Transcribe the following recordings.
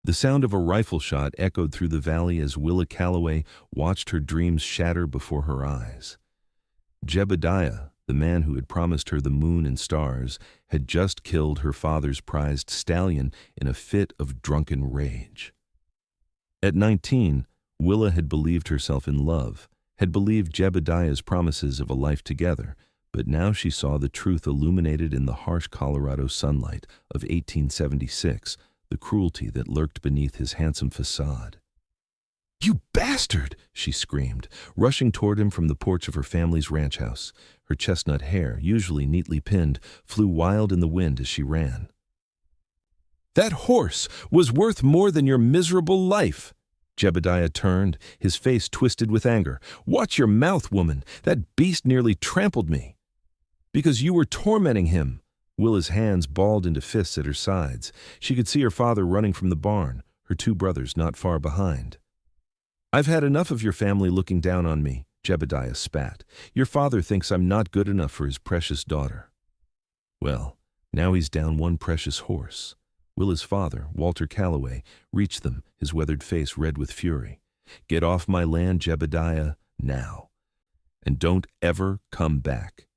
The sound of a rifle shot echoed through the valley as Willa Calloway watched her dreams shatter before her eyes. Jebediah, the man who had promised her the moon and stars, had just killed her father's prized stallion in a fit of drunken rage. At 19, Willa had believed herself in love, had believed Jebediah's promises of a life together, but now she saw the truth illuminated in the harsh Colorado sunlight of 1876, the cruelty that lurked beneath his handsome facade. "You bastard!" she screamed, rushing toward him from the porch of her family's ranch house. Her chestnut hair, usually neatly pinned, flew wild in the wind as she ran. "That horse was worth more than your miserable life!" Jebediah turned, his face twisted with anger. "Watch your mouth, woman! That beast nearly trampled me." "Because you were tormenting him." Willa's hands balled into fists at her sides. She could see her father running from the barn, her two brothers not far behind. "I've had enough of your family looking down on me," Jebediah spat. "Your father thinks I'm not good enough for his precious daughter." Well, now he's down one precious horse. Willa's father, Walter Calloway, reached them, his weathered face red with fury. "Get off my land, Jebediah, now. And don't ever come back."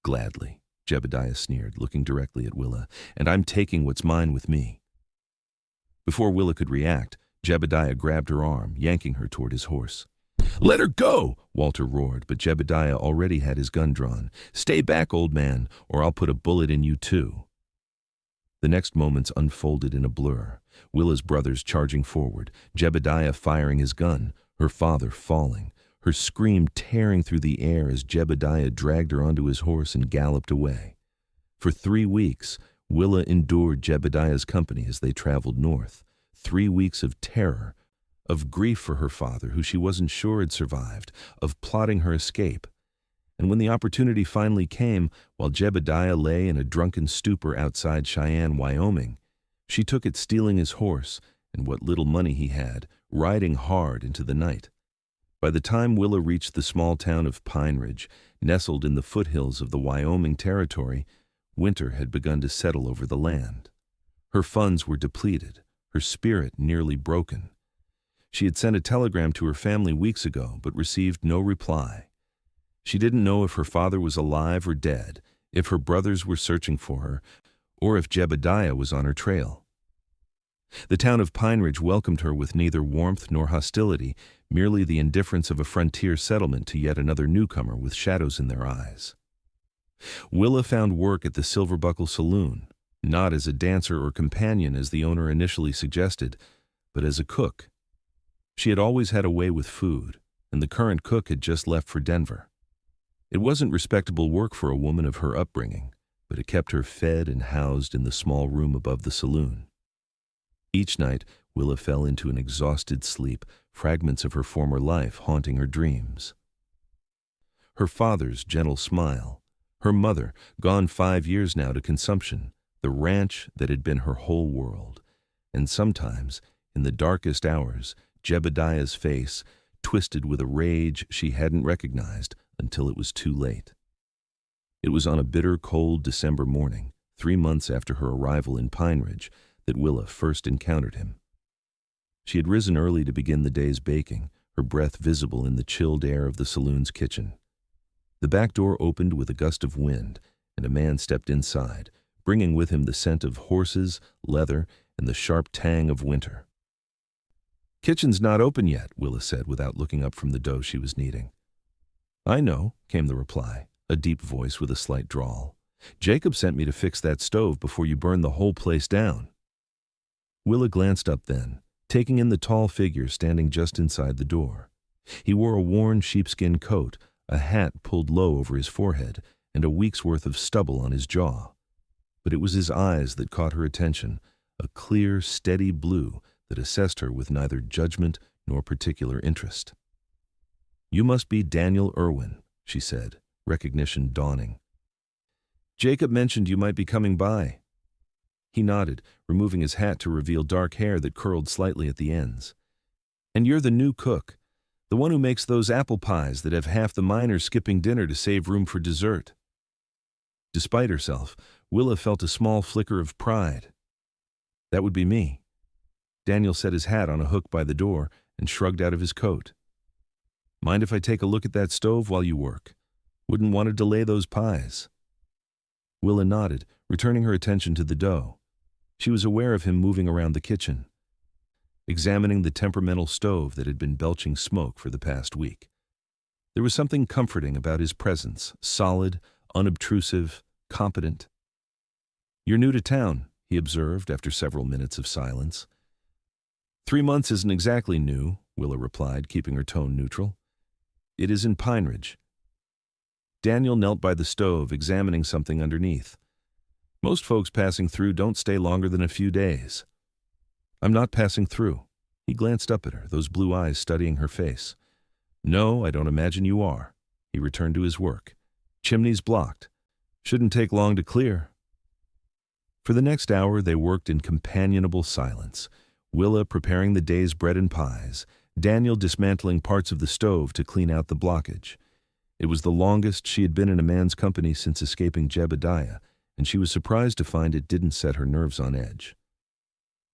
"Gladly," Jebediah sneered, looking directly at Willa, "and I'm taking what's mine with me." Before Willa could react, Jebediah grabbed her arm, yanking her toward his horse. "Let her go!" Walter roared, but Jebediah already had his gun drawn. "Stay back, old man, or I'll put a bullet in you too." The next moments unfolded in a blur. Willa's brothers charging forward, Jebediah firing his gun, her father falling, her scream tearing through the air as Jebediah dragged her onto his horse and galloped away. For 3 weeks, Willa endured Jebediah's company as they traveled north. 3 weeks of terror, of grief for her father, who she wasn't sure had survived, of plotting her escape. And when the opportunity finally came, while Jebediah lay in a drunken stupor outside Cheyenne, Wyoming, she took it, stealing his horse and what little money he had, riding hard into the night. By the time Willa reached the small town of Pineridge, nestled in the foothills of the Wyoming Territory, winter had begun to settle over the land. Her funds were depleted, her spirit nearly broken. She had sent a telegram to her family weeks ago, but received no reply. She didn't know if her father was alive or dead, if her brothers were searching for her, or if Jebediah was on her trail. The town of Pineridge welcomed her with neither warmth nor hostility, merely the indifference of a frontier settlement to yet another newcomer with shadows in their eyes. Willa found work at the Silverbuckle Saloon, not as a dancer or companion as the owner initially suggested, but as a cook. She had always had a way with food, and the current cook had just left for Denver. It wasn't respectable work for a woman of her upbringing, but it kept her fed and housed in the small room above the saloon. Each night, Willa fell into an exhausted sleep, fragments of her former life haunting her dreams. Her father's gentle smile, her mother, gone 5 years now to consumption, the ranch that had been her whole world, and sometimes, in the darkest hours, Jebediah's face, twisted with a rage she hadn't recognized until it was too late. It was on a bitter, cold December morning, 3 months after her arrival in Pineridge, that Willa first encountered him. She had risen early to begin the day's baking, her breath visible in the chilled air of the saloon's kitchen. The back door opened with a gust of wind, and a man stepped inside, bringing with him the scent of horses, leather, and the sharp tang of winter. "Kitchen's not open yet," Willa said without looking up from the dough she was kneading. "I know," came the reply, a deep voice with a slight drawl. "Jacob sent me to fix that stove before you burned the whole place down." Willa glanced up then, taking in the tall figure standing just inside the door. He wore a worn sheepskin coat, a hat pulled low over his forehead, and a week's worth of stubble on his jaw. But it was his eyes that caught her attention, a clear, steady blue that assessed her with neither judgment nor particular interest. "You must be Daniel Irwin," she said, recognition dawning. "Jacob mentioned you might be coming by." He nodded, removing his hat to reveal dark hair that curled slightly at the ends. "And you're the new cook, the one who makes those apple pies that have half the miners skipping dinner to save room for dessert." Despite herself, Willa felt a small flicker of pride. "That would be me." Daniel set his hat on a hook by the door and shrugged out of his coat. "Mind if I take a look at that stove while you work? Wouldn't want to delay those pies." Willa nodded, returning her attention to the dough. She was aware of him moving around the kitchen, examining the temperamental stove that had been belching smoke for the past week. There was something comforting about his presence, solid, unobtrusive, competent. "You're new to town," he observed after several minutes of silence. 3 months isn't exactly new," Willa replied, keeping her tone neutral. "It is in Pineridge." Daniel knelt by the stove, examining something underneath. "Most folks passing through don't stay longer than a few days." "I'm not passing through." He glanced up at her, those blue eyes studying her face. "No, I don't imagine you are." He returned to his work. "Chimney's blocked. Shouldn't take long to clear." For the next hour they worked in companionable silence, Willa preparing the day's bread and pies, Daniel dismantling parts of the stove to clean out the blockage. It was the longest she had been in a man's company since escaping Jebediah, and she was surprised to find it didn't set her nerves on edge.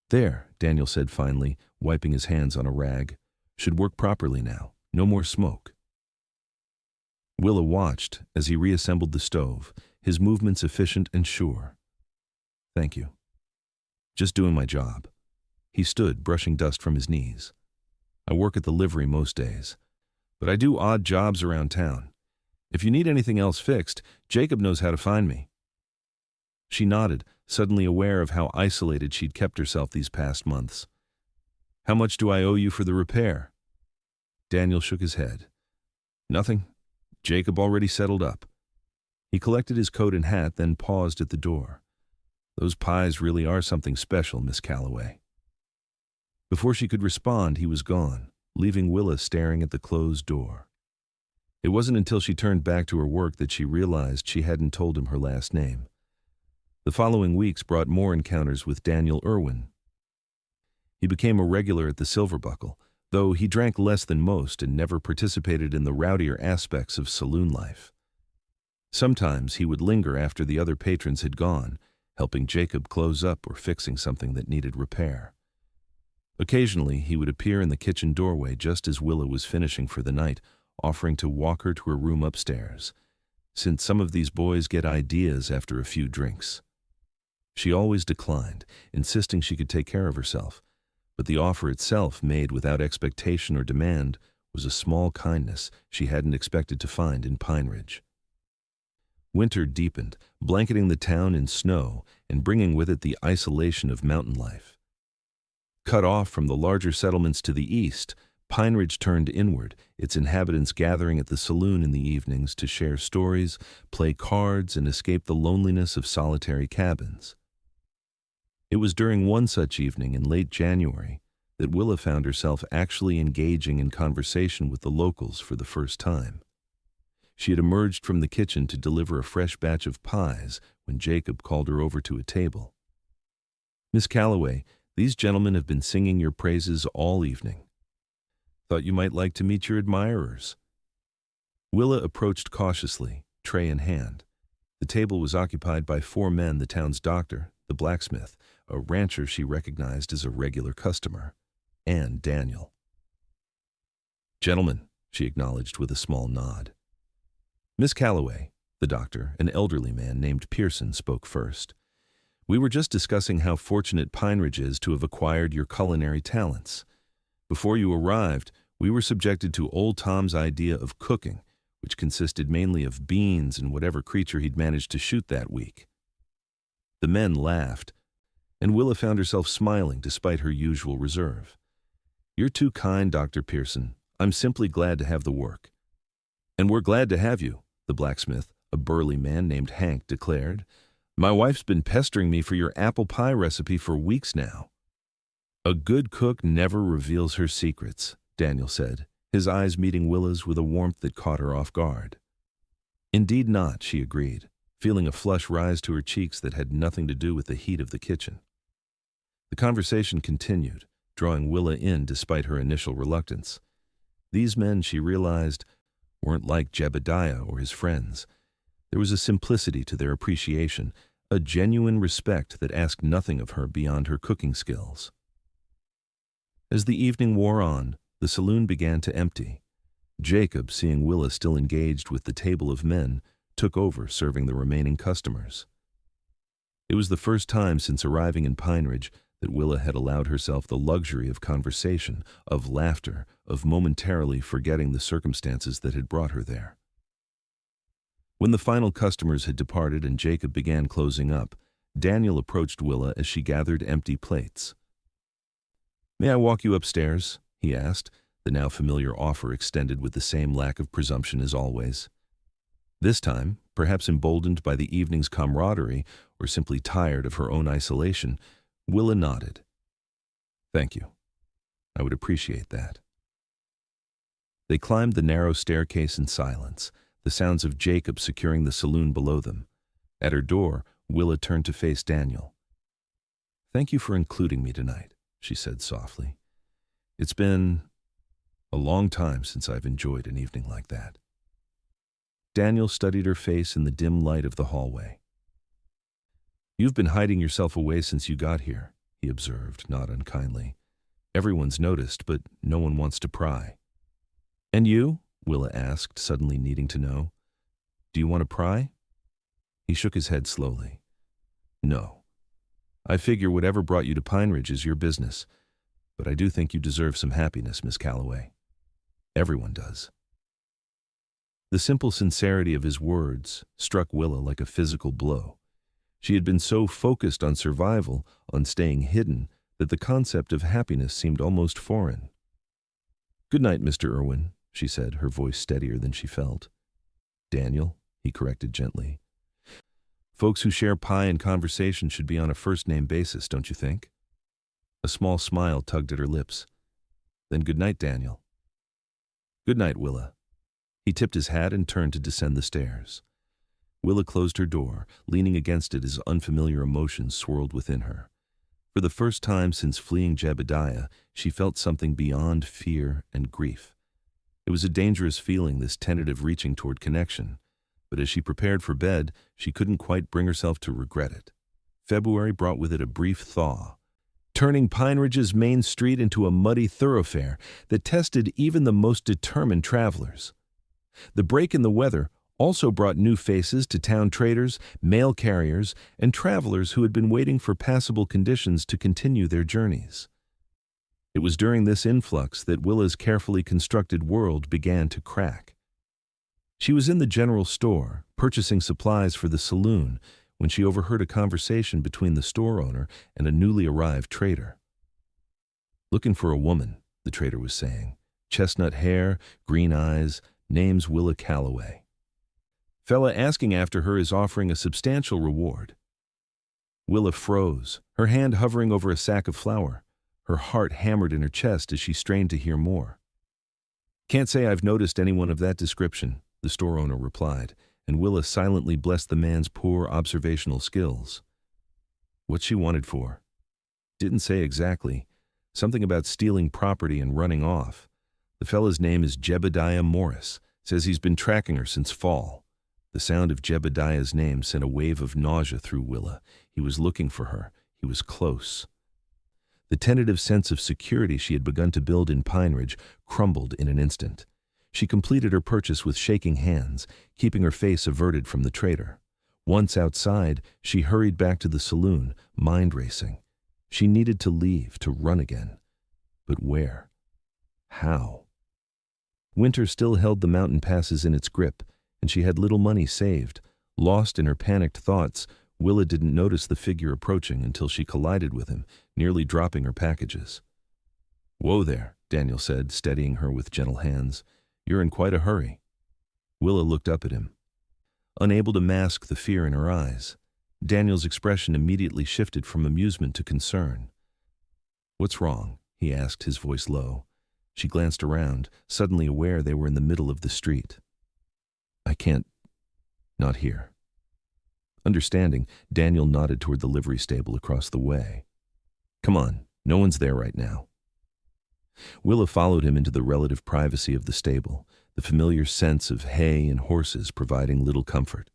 "There," Daniel said finally, wiping his hands on a rag. "Should work properly now. No more smoke." Willa watched as he reassembled the stove, his movements efficient and sure. "Thank you. Just doing my job." He stood, brushing dust from his knees. "I work at the livery most days, but I do odd jobs around town. If you need anything else fixed, Jacob knows how to find me." She nodded, suddenly aware of how isolated she'd kept herself these past months. "How much do I owe you for the repair?" Daniel shook his head. "Nothing. Jacob already settled up." He collected his coat and hat, then paused at the door. "Those pies really are something special, Miss Calloway." Before she could respond, he was gone, leaving Willa staring at the closed door. It wasn't until she turned back to her work that she realized she hadn't told him her last name. The following weeks brought more encounters with Daniel Irwin. He became a regular at the Silver Buckle, though he drank less than most and never participated in the rowdier aspects of saloon life. Sometimes he would linger after the other patrons had gone, helping Jacob close up or fixing something that needed repair. Occasionally, he would appear in the kitchen doorway just as Willa was finishing for the night, offering to walk her to her room upstairs, since some of these boys get ideas after a few drinks. She always declined, insisting she could take care of herself, but the offer itself, made without expectation or demand, was a small kindness she hadn't expected to find in Pineridge. Winter deepened, blanketing the town in snow and bringing with it the isolation of mountain life. Cut off from the larger settlements to the east, Pineridge turned inward, its inhabitants gathering at the saloon in the evenings to share stories, play cards, and escape the loneliness of solitary cabins. It was during one such evening in late January that Willa found herself actually engaging in conversation with the locals for the first time. She had emerged from the kitchen to deliver a fresh batch of pies when Jacob called her over to a table. "Miss Calloway, these gentlemen have been singing your praises all evening. Thought you might like to meet your admirers." Willa approached cautiously, tray in hand. The table was occupied by 4 men: the town's doctor, the blacksmith, a rancher she recognized as a regular customer, and Daniel. "Gentlemen," she acknowledged with a small nod. "Miss Calloway," the doctor, an elderly man named Pearson, spoke first. "We were just discussing how fortunate Pineridge is to have acquired your culinary talents. Before you arrived, we were subjected to old Tom's idea of cooking, which consisted mainly of beans and whatever creature he'd managed to shoot that week." The men laughed, and Willa found herself smiling despite her usual reserve. "You're too kind, Dr. Pearson. I'm simply glad to have the work." "And we're glad to have you," the blacksmith, a burly man named Hank, declared. "My wife's been pestering me for your apple pie recipe for weeks now." "A good cook never reveals her secrets," Daniel said, his eyes meeting Willa's with a warmth that caught her off guard. "Indeed not," she agreed, feeling a flush rise to her cheeks that had nothing to do with the heat of the kitchen. The conversation continued, drawing Willa in despite her initial reluctance. These men, she realized, weren't like Jebediah or his friends. There was a simplicity to their appreciation, a genuine respect that asked nothing of her beyond her cooking skills. As the evening wore on, the saloon began to empty. Jacob, seeing Willa still engaged with the table of men, took over serving the remaining customers. It was the first time since arriving in Pineridge that Willa had allowed herself the luxury of conversation, of laughter, of momentarily forgetting the circumstances that had brought her there. When the final customers had departed and Jacob began closing up, Daniel approached Willa as she gathered empty plates. "May I walk you upstairs?" he asked, the now familiar offer extended with the same lack of presumption as always. This time, perhaps emboldened by the evening's camaraderie or simply tired of her own isolation, Willa nodded. "Thank you. I would appreciate that." They climbed the narrow staircase in silence, the sounds of Jacob securing the saloon below them. At her door, Willa turned to face Daniel. "Thank you for including me tonight," she said softly. "It's been a long time since I've enjoyed an evening like that." Daniel studied her face in the dim light of the hallway. "You've been hiding yourself away since you got here," he observed, not unkindly. "Everyone's noticed, but no one wants to pry." "And you?" Willa asked, suddenly needing to know. "Do you want to pry?" He shook his head slowly. "No. I figure whatever brought you to Pineridge is your business, but I do think you deserve some happiness, Miss Calloway. Everyone does." The simple sincerity of his words struck Willa like a physical blow. She had been so focused on survival, on staying hidden, that the concept of happiness seemed almost foreign. "Good night, Mr. Irwin," she said, her voice steadier than she felt. "Daniel," he corrected gently. "Folks who share pie and conversation should be on a first-name basis, don't you think?" A small smile tugged at her lips. "Then good night, Daniel." "Good night, Willa." He tipped his hat and turned to descend the stairs. Willa closed her door, leaning against it as unfamiliar emotions swirled within her. For the first time since fleeing Jebediah, she felt something beyond fear and grief. It was a dangerous feeling, this tentative reaching toward connection, but as she prepared for bed, she couldn't quite bring herself to regret it. February brought with it a brief thaw, turning Pineridge's main street into a muddy thoroughfare that tested even the most determined travelers. The break in the weather also brought new faces to town traders, mail carriers, and travelers who had been waiting for passable conditions to continue their journeys. It was during this influx that Willa's carefully constructed world began to crack. She was in the general store, purchasing supplies for the saloon, when she overheard a conversation between the store owner and a newly arrived trader. "Looking for a woman," the trader was saying. "Chestnut hair, green eyes, name's Willa Calloway. Fella asking after her is offering a substantial reward." Willa froze, her hand hovering over a sack of flour. Her heart hammered in her chest as she strained to hear more. "Can't say I've noticed anyone of that description," the store owner replied, and Willa silently blessed the man's poor observational skills. What she wanted for? Didn't say exactly. Something about stealing property and running off. The fella's name is Jebediah Morris. Says he's been tracking her since fall. The sound of Jebediah's name sent a wave of nausea through Willa. He was looking for her. He was close. The tentative sense of security she had begun to build in Pineridge crumbled in an instant. She completed her purchase with shaking hands, keeping her face averted from the trader. Once outside, she hurried back to the saloon, mind racing. She needed to leave, to run again. But where? How? Winter still held the mountain passes in its grip, and she had little money saved. Lost in her panicked thoughts, Willa didn't notice the figure approaching until she collided with him, nearly dropping her packages. "Whoa there," Daniel said, steadying her with gentle hands. "You're in quite a hurry." Willa looked up at him, unable to mask the fear in her eyes. Daniel's expression immediately shifted from amusement to concern. "What's wrong?" he asked, his voice low. She glanced around, suddenly aware they were in the middle of the street. "I can't. Not here." Understanding, Daniel nodded toward the livery stable across the way. "Come on, no one's there right now." Willa followed him into the relative privacy of the stable, the familiar sense of hay and horses providing little comfort.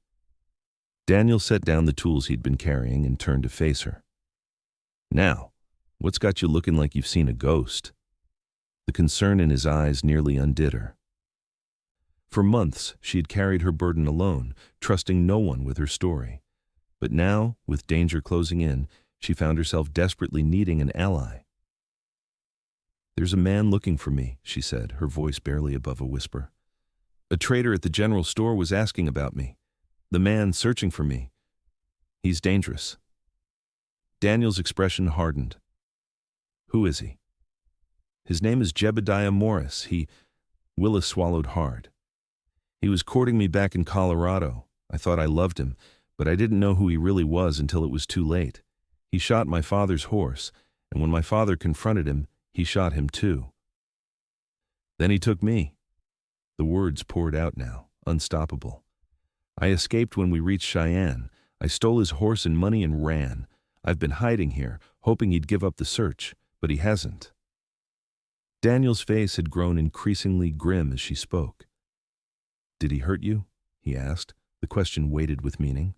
Daniel set down the tools he'd been carrying and turned to face her. "Now, what's got you looking like you've seen a ghost?" The concern in his eyes nearly undid her. For months, she had carried her burden alone, trusting no one with her story. But now, with danger closing in, she found herself desperately needing an ally. "There's a man looking for me," she said, her voice barely above a whisper. "A trader at the general store was asking about me. The man searching for me. He's dangerous." Daniel's expression hardened. "Who is he?" "His name is Jebediah Morris. Willa swallowed hard. "He was courting me back in Colorado. I thought I loved him, but I didn't know who he really was until it was too late. He shot my father's horse, and when my father confronted him, he shot him too. Then he took me." The words poured out now, unstoppable. "I escaped when we reached Cheyenne. I stole his horse and money and ran. I've been hiding here, hoping he'd give up the search, but he hasn't." Daniel's face had grown increasingly grim as she spoke. "Did he hurt you?" he asked, the question weighted with meaning.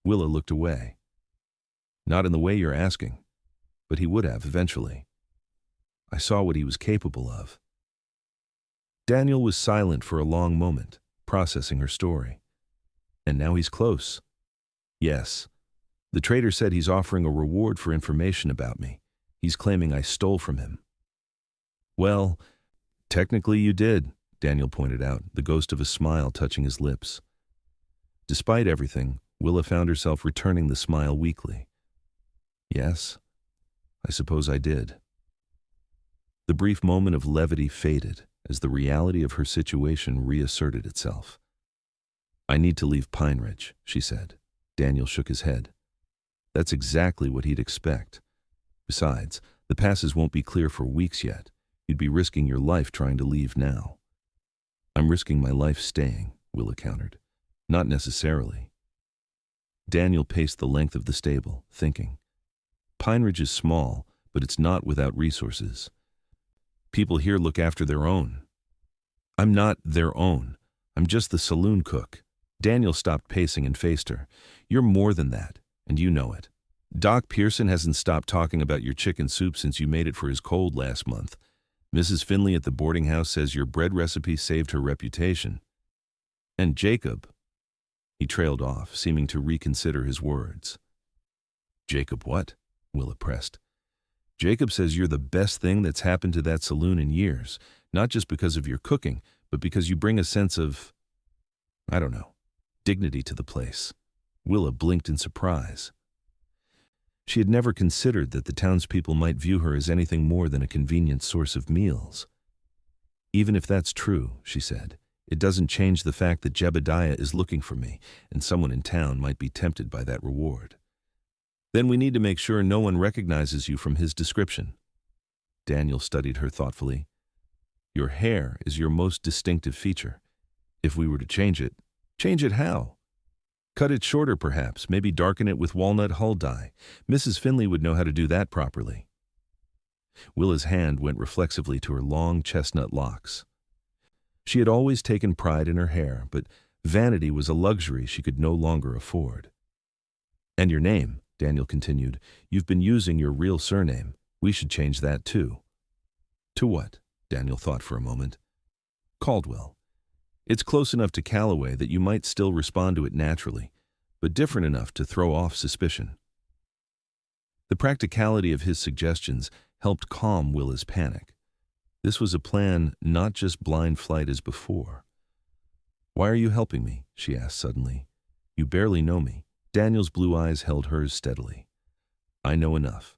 Willa looked away. "Not in the way you're asking, but he would have eventually. I saw what he was capable of." Daniel was silent for a long moment, processing her story. "And now he's close." "Yes. The trader said he's offering a reward for information about me. He's claiming I stole from him." "Well, technically you did," Daniel pointed out, the ghost of a smile touching his lips. Despite everything, Willa found herself returning the smile weakly. "Yes, I suppose I did." The brief moment of levity faded as the reality of her situation reasserted itself. "I need to leave Pineridge," she said. Daniel shook his head. That's exactly what he'd expect. Besides, the passes won't be clear for weeks yet. You'd be risking your life trying to leave now. "I'm risking my life staying," Willa countered. "Not necessarily." Daniel paced the length of the stable, thinking. Pineridge is small, but it's not without resources. People here look after their own. "I'm not their own. I'm just the saloon cook." Daniel stopped pacing and faced her. "You're more than that, and you know it. Doc Pearson hasn't stopped talking about your chicken soup since you made it for his cold last month. Mrs. Finley at the boarding house says your bread recipe saved her reputation. And Jacob—" He trailed off, seeming to reconsider his words. "Jacob what?" Willa pressed. "Jacob says you're the best thing that's happened to that saloon in years, not just because of your cooking, but because you bring a sense of, I don't know, dignity to the place." Willa blinked in surprise. She had never considered that the townspeople might view her as anything more than a convenient source of meals. "Even if that's true," she said, "it doesn't change the fact that Jebediah is looking for me, and someone in town might be tempted by that reward. Then we need to make sure no one recognizes you from his description." Daniel studied her thoughtfully. "Your hair is your most distinctive feature. If we were to change it how? Cut it shorter perhaps, maybe darken it with walnut hull dye. Mrs. Finley would know how to do that properly." Willa's hand went reflexively to her long chestnut locks. She had always taken pride in her hair, but vanity was a luxury she could no longer afford. "And your name," Daniel continued. "You've been using your real surname. We should change that too." "To what?" Daniel thought for a moment. "Caldwell. It's close enough to Calloway that you might still respond to it naturally, but different enough to throw off suspicion." The practicality of his suggestions helped calm Willa's panic. This was a plan, not just blind flight as before. "Why are you helping me?" she asked suddenly. "You barely know me." Daniel's blue eyes held hers steadily. "I know enough.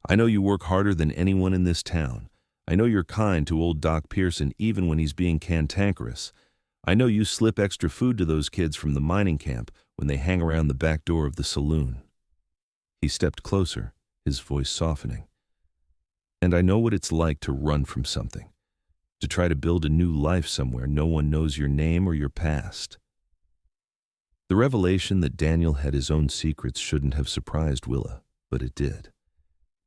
I know you work harder than anyone in this town. I know you're kind to old Doc Pearson even when he's being cantankerous. I know you slip extra food to those kids from the mining camp when they hang around the back door of the saloon." He stepped closer, his voice softening. "And I know what it's like to run from something, to try to build a new life somewhere no one knows your name or your past." The revelation that Daniel had his own secrets shouldn't have surprised Willa, but it did.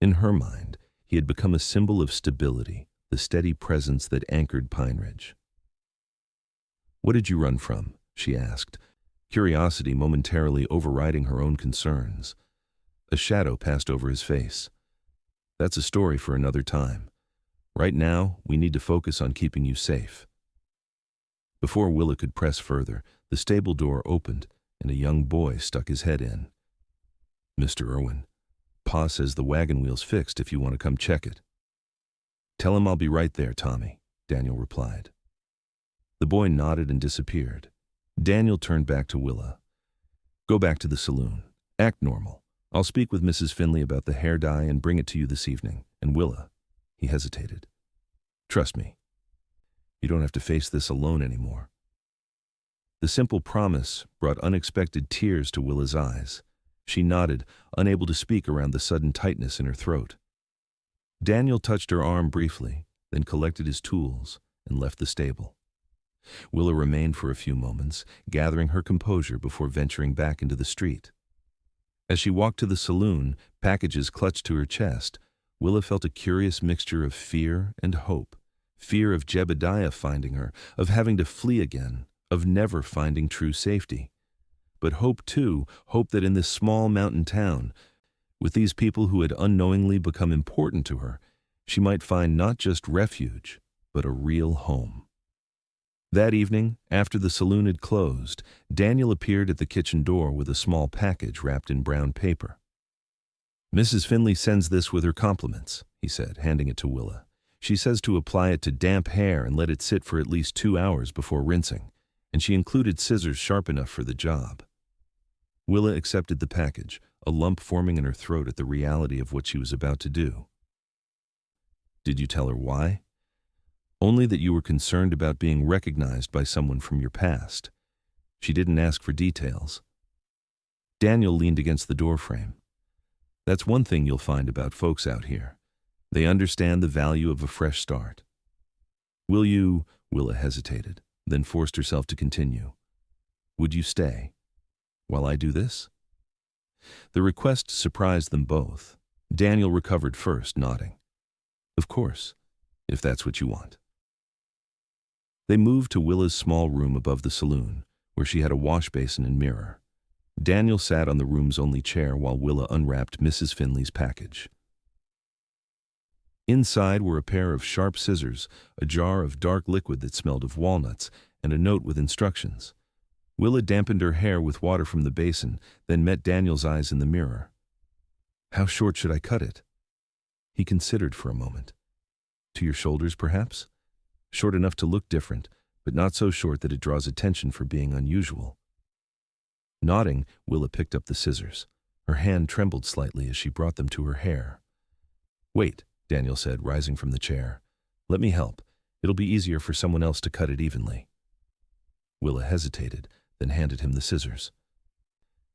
In her mind, he had become a symbol of stability, the steady presence that anchored Pineridge. "What did you run from?" she asked, curiosity momentarily overriding her own concerns. A shadow passed over his face. "That's a story for another time. Right now, we need to focus on keeping you safe." Before Willa could press further, the stable door opened and a young boy stuck his head in. "Mr. Irwin, Pa says the wagon wheel's fixed if you want to come check it." "Tell him I'll be right there, Tommy," Daniel replied. The boy nodded and disappeared. Daniel turned back to Willa. "Go back to the saloon. Act normal. I'll speak with Mrs. Finley about the hair dye and bring it to you this evening. And Willa," he hesitated, "trust me. You don't have to face this alone anymore." The simple promise brought unexpected tears to Willa's eyes. She nodded, unable to speak around the sudden tightness in her throat. Daniel touched her arm briefly, then collected his tools and left the stable. Willa remained for a few moments, gathering her composure before venturing back into the street. As she walked to the saloon, packages clutched to her chest, Willa felt a curious mixture of fear and hope. Fear of Jebediah finding her, of having to flee again, of never finding true safety. But hope, too, hope that in this small mountain town, with these people who had unknowingly become important to her, she might find not just refuge, but a real home. That evening, after the saloon had closed, Daniel appeared at the kitchen door with a small package wrapped in brown paper. "Mrs. Finley sends this with her compliments," he said, handing it to Willa. "She says to apply it to damp hair and let it sit for at least 2 hours before rinsing, and she included scissors sharp enough for the job." Willa accepted the package, a lump forming in her throat at the reality of what she was about to do. "Did you tell her why?" "Only that you were concerned about being recognized by someone from your past." She didn't ask for details. Daniel leaned against the doorframe. "That's one thing you'll find about folks out here. They understand the value of a fresh start." "Will you?" Willa hesitated, then forced herself to continue. "Would you stay while I do this?" The request surprised them both. Daniel recovered first, nodding. "Of course, if that's what you want." They moved to Willa's small room above the saloon, where she had a wash basin and mirror. Daniel sat on the room's only chair while Willa unwrapped Mrs. Finley's package. Inside were a pair of sharp scissors, a jar of dark liquid that smelled of walnuts, and a note with instructions. Willa dampened her hair with water from the basin, then met Daniel's eyes in the mirror. "How short should I cut it?" He considered for a moment. "To your shoulders, perhaps? Short enough to look different, but not so short that it draws attention for being unusual." Nodding, Willa picked up the scissors. Her hand trembled slightly as she brought them to her hair. "Wait," Daniel said, rising from the chair. "Let me help. It'll be easier for someone else to cut it evenly." Willa hesitated, then handed him the scissors.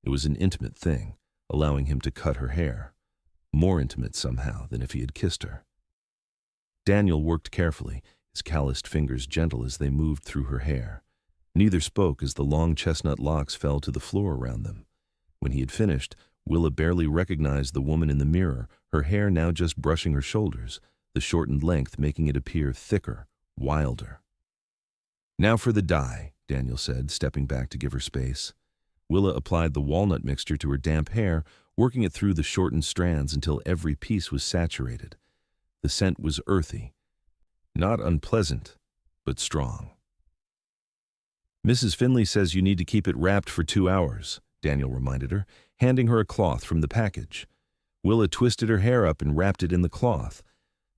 It was an intimate thing, allowing him to cut her hair. More intimate somehow than if he had kissed her. Daniel worked carefully, his calloused fingers gentle as they moved through her hair. Neither spoke as the long chestnut locks fell to the floor around them. When he had finished, Willa barely recognized the woman in the mirror, her hair now just brushing her shoulders, the shortened length making it appear thicker, wilder. "Now for the dye," Daniel said, stepping back to give her space. Willa applied the walnut mixture to her damp hair, working it through the shortened strands until every piece was saturated. The scent was earthy. Not unpleasant, but strong. "Mrs. Finley says you need to keep it wrapped for 2 hours, Daniel reminded her, handing her a cloth from the package. Willa twisted her hair up and wrapped it in the cloth.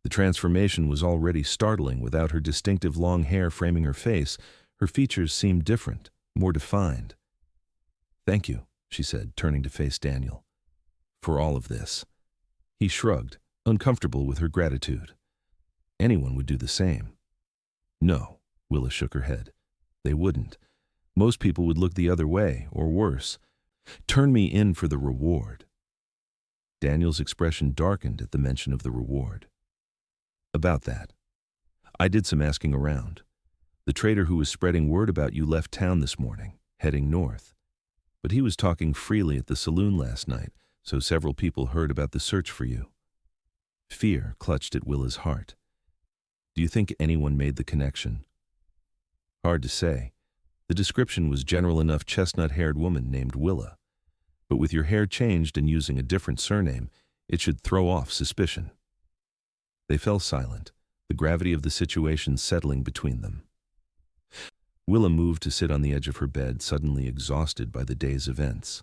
The transformation was already startling without her distinctive long hair framing her face. Her features seemed different, more defined. "Thank you," she said, turning to face Daniel. "For all of this." He shrugged, uncomfortable with her gratitude. Anyone would do the same. "No," Willa shook her head. "They wouldn't. Most people would look the other way, or worse. Turn me in for the reward." Daniel's expression darkened at the mention of the reward. "About that. I did some asking around. The trader who was spreading word about you left town this morning, heading north. But he was talking freely at the saloon last night, so several people heard about the search for you." Fear clutched at Willa's heart. "Do you think anyone made the connection?" "Hard to say. The description was general enough chestnut-haired woman named Willa. But with your hair changed and using a different surname, it should throw off suspicion." They fell silent, the gravity of the situation settling between them. Willa moved to sit on the edge of her bed, suddenly exhausted by the day's events.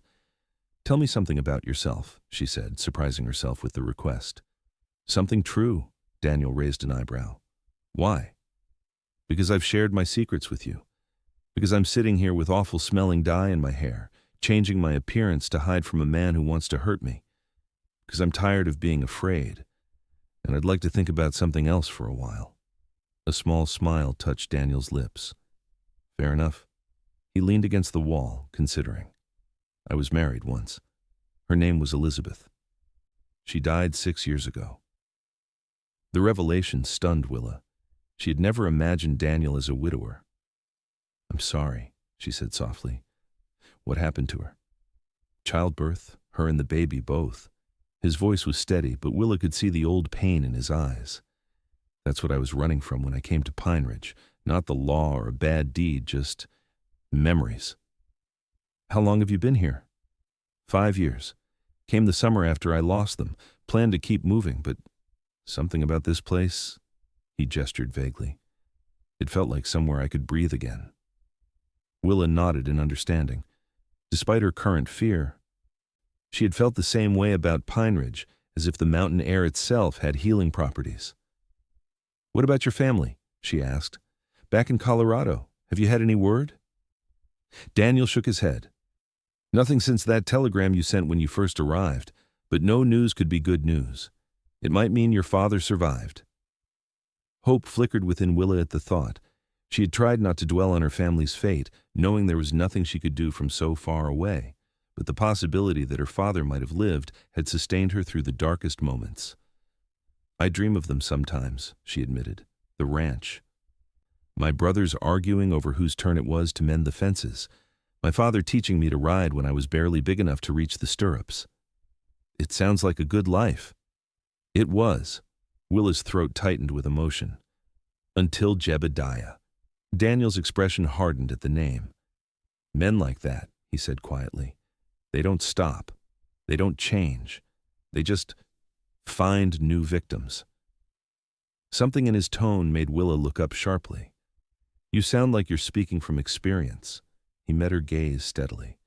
"Tell me something about yourself," she said, surprising herself with the request. "Something true," Daniel raised an eyebrow. "Why?" "Because I've shared my secrets with you. Because I'm sitting here with awful-smelling dye in my hair, changing my appearance to hide from a man who wants to hurt me. Because I'm tired of being afraid, and I'd like to think about something else for a while." A small smile touched Daniel's lips. "Fair enough." He leaned against the wall, considering. "I was married once. Her name was Elizabeth. She died 6 years ago." The revelation stunned Willa. She had never imagined Daniel as a widower. "I'm sorry," she said softly. "What happened to her?" "Childbirth, her and the baby both." His voice was steady, but Willa could see the old pain in his eyes. "That's what I was running from when I came to Pineridge. Not the law or a bad deed, just memories." "How long have you been here?" 5 years. Came the summer after I lost them. Planned to keep moving, but something about this place," he gestured vaguely. "It felt like somewhere I could breathe again." Willa nodded in understanding. Despite her current fear, she had felt the same way about Pineridge, as if the mountain air itself had healing properties. "What about your family?" she asked. "Back in Colorado, have you had any word?" Daniel shook his head. "Nothing since that telegram you sent when you first arrived, but no news could be good news. It might mean your father survived." Hope flickered within Willa at the thought. She had tried not to dwell on her family's fate, knowing there was nothing she could do from so far away, but the possibility that her father might have lived had sustained her through the darkest moments. "I dream of them sometimes," she admitted. "The ranch. My brothers arguing over whose turn it was to mend the fences. My father teaching me to ride when I was barely big enough to reach the stirrups. It sounds like a good life." It was. Willa's throat tightened with emotion. "Until Jebediah." Daniel's expression hardened at the name. "Men like that," he said quietly. "They don't stop. They don't change. They just find new victims." Something in his tone made Willa look up sharply. "You sound like you're speaking from experience." He met her gaze steadily.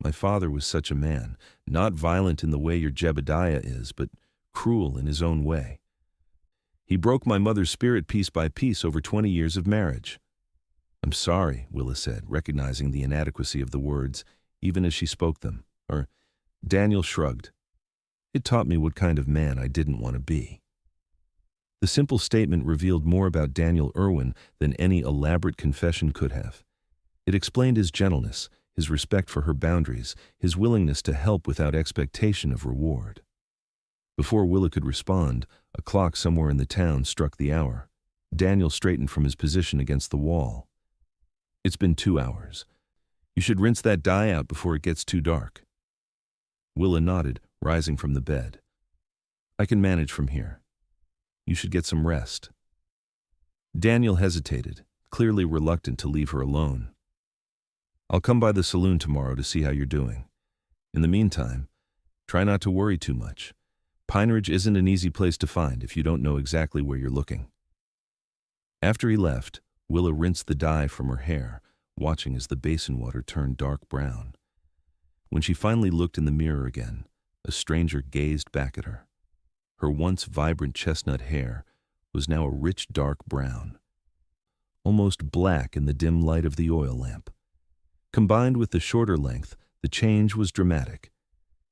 "My father was such a man, not violent in the way your Jebediah is, but cruel in his own way. He broke my mother's spirit piece by piece over 20 years of marriage." "I'm sorry," Willa said, recognizing the inadequacy of the words, even as she spoke them. Daniel shrugged. "It taught me what kind of man I didn't want to be." The simple statement revealed more about Daniel Irwin than any elaborate confession could have. It explained his gentleness, his respect for her boundaries, his willingness to help without expectation of reward. Before Willa could respond, a clock somewhere in the town struck the hour. Daniel straightened from his position against the wall. "It's been 2 hours. You should rinse that dye out before it gets too dark." Willa nodded, rising from the bed. "I can manage from here. You should get some rest." Daniel hesitated, clearly reluctant to leave her alone. "I'll come by the saloon tomorrow to see how you're doing. In the meantime, try not to worry too much. Pineridge isn't an easy place to find if you don't know exactly where you're looking." After he left, Willa rinsed the dye from her hair, watching as the basin water turned dark brown. When she finally looked in the mirror again, a stranger gazed back at her. Her once vibrant chestnut hair was now a rich dark brown, almost black in the dim light of the oil lamp. Combined with the shorter length, the change was dramatic.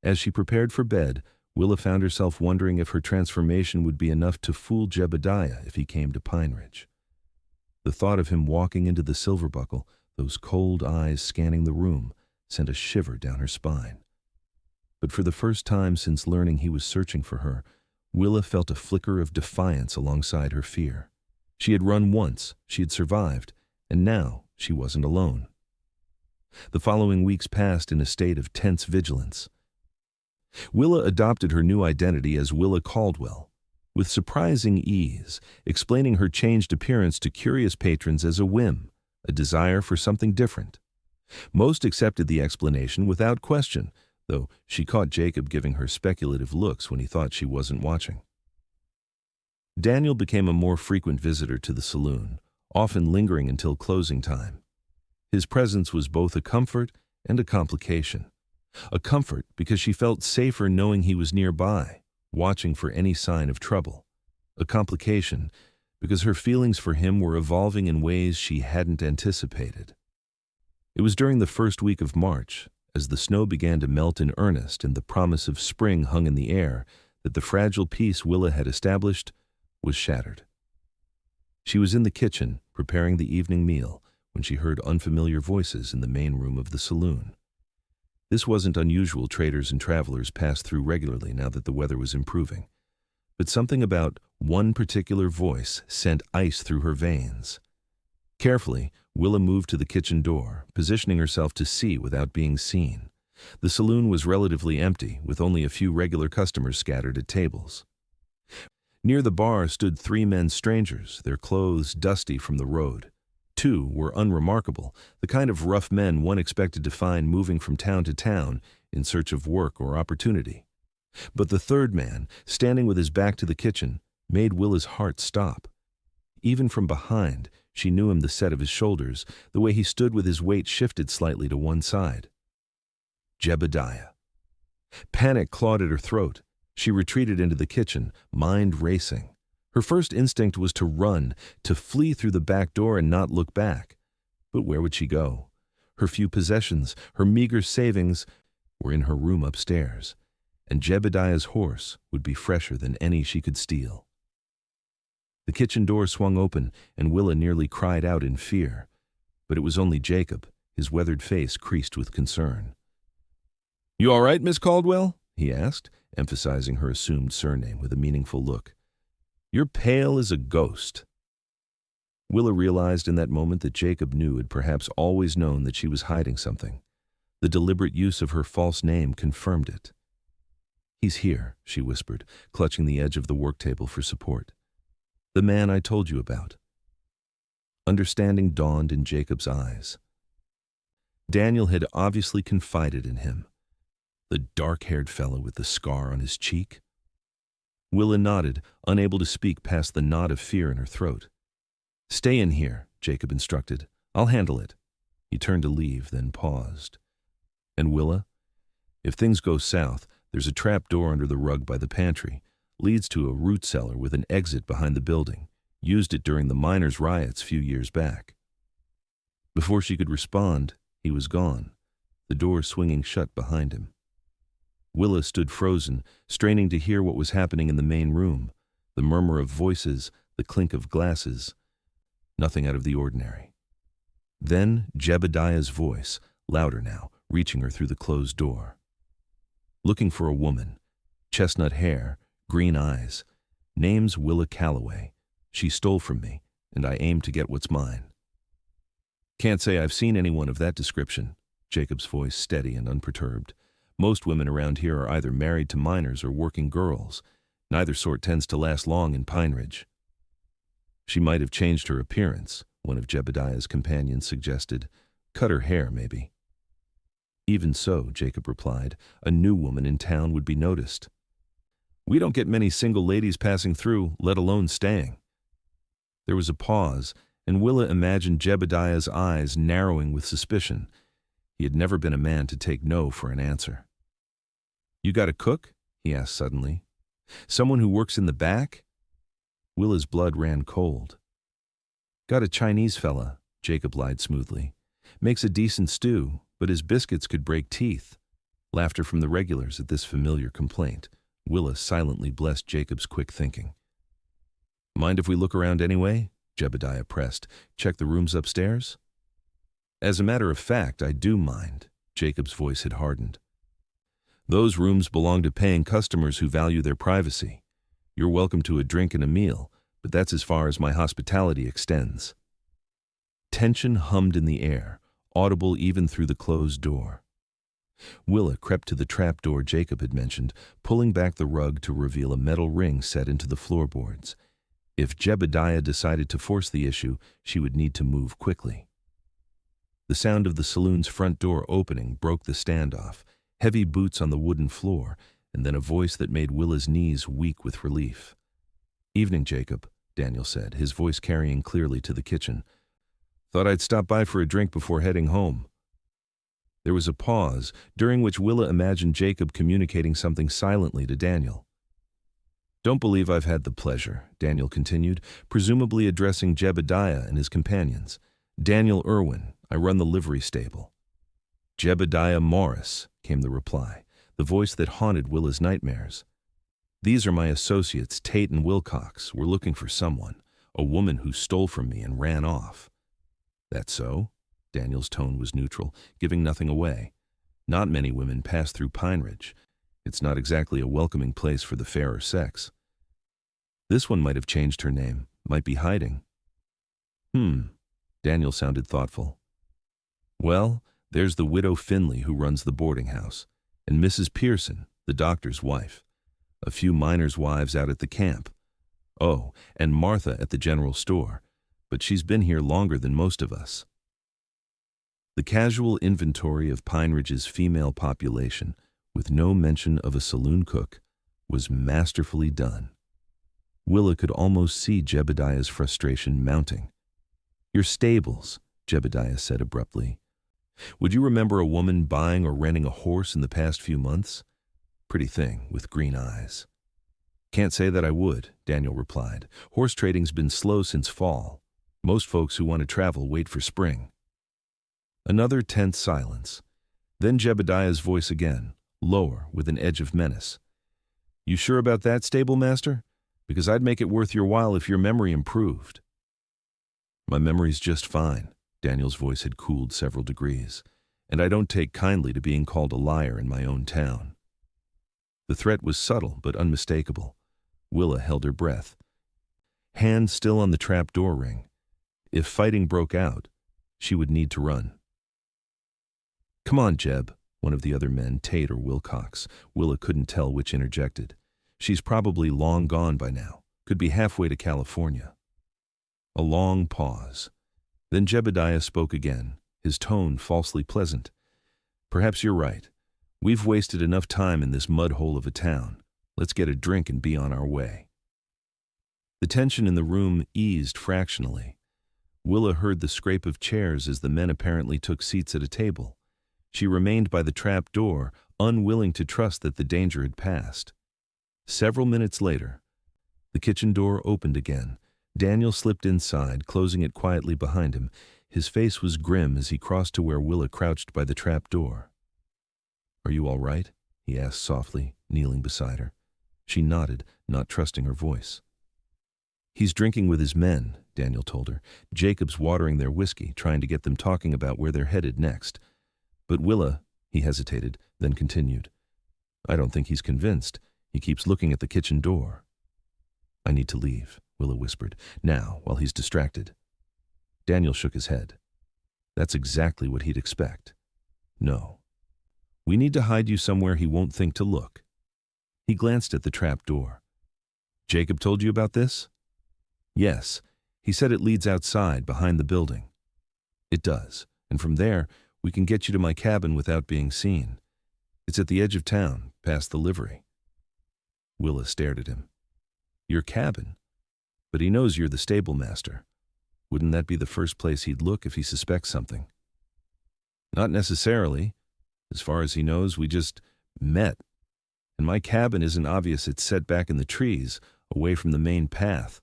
As she prepared for bed, Willa found herself wondering if her transformation would be enough to fool Jebediah if he came to Pineridge. The thought of him walking into the silver buckle, those cold eyes scanning the room, sent a shiver down her spine. But for the first time since learning he was searching for her, Willa felt a flicker of defiance alongside her fear. She had run once, she had survived, and now she wasn't alone. The following weeks passed in a state of tense vigilance. Willa adopted her new identity as Willa Calloway, with surprising ease, explaining her changed appearance to curious patrons as a whim, a desire for something different. Most accepted the explanation without question, though she caught Jacob giving her speculative looks when he thought she wasn't watching. Daniel became a more frequent visitor to the saloon, often lingering until closing time. His presence was both a comfort and a complication. A comfort because she felt safer knowing he was nearby, watching for any sign of trouble. A complication because her feelings for him were evolving in ways she hadn't anticipated. It was during the first week of March, as the snow began to melt in earnest and the promise of spring hung in the air, that the fragile peace Willa had established was shattered. She was in the kitchen, preparing the evening meal, when she heard unfamiliar voices in the main room of the saloon. This wasn't unusual. Traders and travelers passed through regularly now that the weather was improving. But something about one particular voice sent ice through her veins. Carefully, Willa moved to the kitchen door, positioning herself to see without being seen. The saloon was relatively empty, with only a few regular customers scattered at tables. Near the bar stood 3 men strangers, their clothes dusty from the road. 2 were unremarkable, the kind of rough men one expected to find moving from town to town in search of work or opportunity. But the 3rd man, standing with his back to the kitchen, made Willa's heart stop. Even from behind, she knew him the set of his shoulders, the way he stood with his weight shifted slightly to one side. Jebediah. Panic clawed at her throat. She retreated into the kitchen, mind racing. Her first instinct was to run, to flee through the back door and not look back. But where would she go? Her few possessions, her meager savings, were in her room upstairs, and Jebediah's horse would be fresher than any she could steal. The kitchen door swung open, and Willa nearly cried out in fear. But it was only Jacob, his weathered face creased with concern. "You all right, Miss Caldwell?" he asked, emphasizing her assumed surname with a meaningful look. "You're pale as a ghost." Willa realized in that moment that Jacob had perhaps always known that she was hiding something. The deliberate use of her false name confirmed it. "He's here," she whispered, clutching the edge of the work table for support. "The man I told you about." Understanding dawned in Jacob's eyes. Daniel had obviously confided in him. The dark-haired fellow with the scar on his cheek? Willa nodded, unable to speak past the knot of fear in her throat. "Stay in here," Jacob instructed. "I'll handle it." He turned to leave, then paused. "And Willa, if things go south, there's a trap door under the rug by the pantry. Leads to a root cellar with an exit behind the building. Used it during the miners' riots a few years back." Before she could respond, he was gone, the door swinging shut behind him. Willa stood frozen, straining to hear what was happening in the main room, the murmur of voices, the clink of glasses. Nothing out of the ordinary. Then Jebediah's voice, louder now, reaching her through the closed door. "Looking for a woman. Chestnut hair, green eyes. Name's Willa Calloway. She stole from me, and I aim to get what's mine." "Can't say I've seen anyone of that description," Jacob's voice steady and unperturbed. "Most women around here are either married to miners or working girls. Neither sort tends to last long in Pineridge." "She might have changed her appearance," one of Jebediah's companions suggested. "Cut her hair, maybe." "Even so," Jacob replied, "a new woman in town would be noticed. We don't get many single ladies passing through, let alone staying." There was a pause, and Willa imagined Jebediah's eyes narrowing with suspicion. He had never been a man to take no for an answer. "You got a cook?" he asked suddenly. "Someone who works in the back?" Willa's blood ran cold. "Got a Chinese fella," Jacob lied smoothly. "Makes a decent stew, but his biscuits could break teeth." Laughter from the regulars at this familiar complaint. Willa silently blessed Jacob's quick thinking. "Mind if we look around anyway?" Jebediah pressed. "Check the rooms upstairs?" "As a matter of fact, I do mind." Jacob's voice had hardened. "Those rooms belong to paying customers who value their privacy. You're welcome to a drink and a meal, but that's as far as my hospitality extends." Tension hummed in the air, audible even through the closed door. Willa crept to the trap door Jacob had mentioned, pulling back the rug to reveal a metal ring set into the floorboards. If Jebediah decided to force the issue, she would need to move quickly. The sound of the saloon's front door opening broke the standoff, heavy boots on the wooden floor, and then a voice that made Willa's knees weak with relief. "Evening, Jacob," Daniel said, his voice carrying clearly to the kitchen. "Thought I'd stop by for a drink before heading home." There was a pause, during which Willa imagined Jacob communicating something silently to Daniel. "Don't believe I've had the pleasure," Daniel continued, presumably addressing Jebediah and his companions. "Daniel Irwin, I run the livery stable." "Jebediah Morris," came the reply, the voice that haunted Willa's nightmares. "These are my associates, Tate and Wilcox. We're looking for someone, a woman who stole from me and ran off." "That so?" Daniel's tone was neutral, giving nothing away. "Not many women pass through Pineridge. It's not exactly a welcoming place for the fairer sex." "This one might have changed her name, might be hiding." Daniel sounded thoughtful. "Well, there's the widow Finley who runs the boarding house, and Mrs. Pearson, the doctor's wife. A few miners' wives out at the camp. Oh, and Martha at the general store, but she's been here longer than most of us." The casual inventory of Pineridge's female population, with no mention of a saloon cook, was masterfully done. Willa could almost see Jebediah's frustration mounting. "Your stables," Jebediah said abruptly. "Would you remember a woman buying or renting a horse in the past few months? Pretty thing, with green eyes." "Can't say that I would," Daniel replied. "Horse trading's been slow since fall. Most folks who want to travel wait for spring." Another tense silence. Then Jebediah's voice again, lower, with an edge of menace. "You sure about that, stable master? Because I'd make it worth your while if your memory improved." "My memory's just fine." Daniel's voice had cooled several degrees. "And I don't take kindly to being called a liar in my own town." The threat was subtle but unmistakable. Willa held her breath. Hand still on the trap-door ring. If fighting broke out, she would need to run. "Come on, Jeb," one of the other men, Tate or Wilcox. Willa couldn't tell which interjected. "She's probably long gone by now. Could be halfway to California." A long pause. Then Jebediah spoke again, his tone falsely pleasant. "Perhaps you're right. We've wasted enough time in this mud hole of a town. Let's get a drink and be on our way." The tension in the room eased fractionally. Willa heard the scrape of chairs as the men apparently took seats at a table. She remained by the trap door, unwilling to trust that the danger had passed. Several minutes later, the kitchen door opened again. Daniel slipped inside, closing it quietly behind him. His face was grim as he crossed to where Willa crouched by the trap door. "Are you all right?" he asked softly, kneeling beside her. She nodded, not trusting her voice. "He's drinking with his men," Daniel told her. "Jacob's watering their whiskey, trying to get them talking about where they're headed next. But Willa," he hesitated, then continued, "I don't think he's convinced. He keeps looking at the kitchen door." "I need to leave," Willa whispered, "now, while he's distracted." Daniel shook his head. That's exactly what he'd expect. "No. We need to hide you somewhere he won't think to look." He glanced at the trap door. "Jacob told you about this?" "Yes. He said it leads outside, behind the building." "It does. And from there, we can get you to my cabin without being seen. It's at the edge of town, past the livery." Willa stared at him. "Your cabin? But he knows you're the stable master. Wouldn't that be the first place he'd look if he suspects something?" "Not necessarily. As far as he knows, we just met. And my cabin isn't obvious. It's set back in the trees, away from the main path.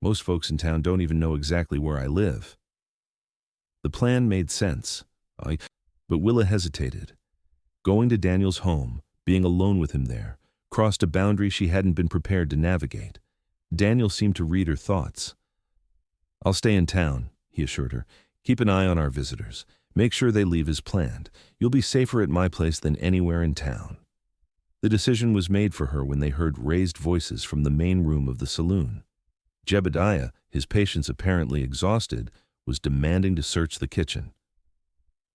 Most folks in town don't even know exactly where I live." The plan made sense. But Willa hesitated. Going to Daniel's home, being alone with him there, crossed a boundary she hadn't been prepared to navigate. Daniel seemed to read her thoughts. "I'll stay in town," he assured her. "Keep an eye on our visitors. Make sure they leave as planned. You'll be safer at my place than anywhere in town." The decision was made for her when they heard raised voices from the main room of the saloon. Jebediah, his patience apparently exhausted, was demanding to search the kitchen.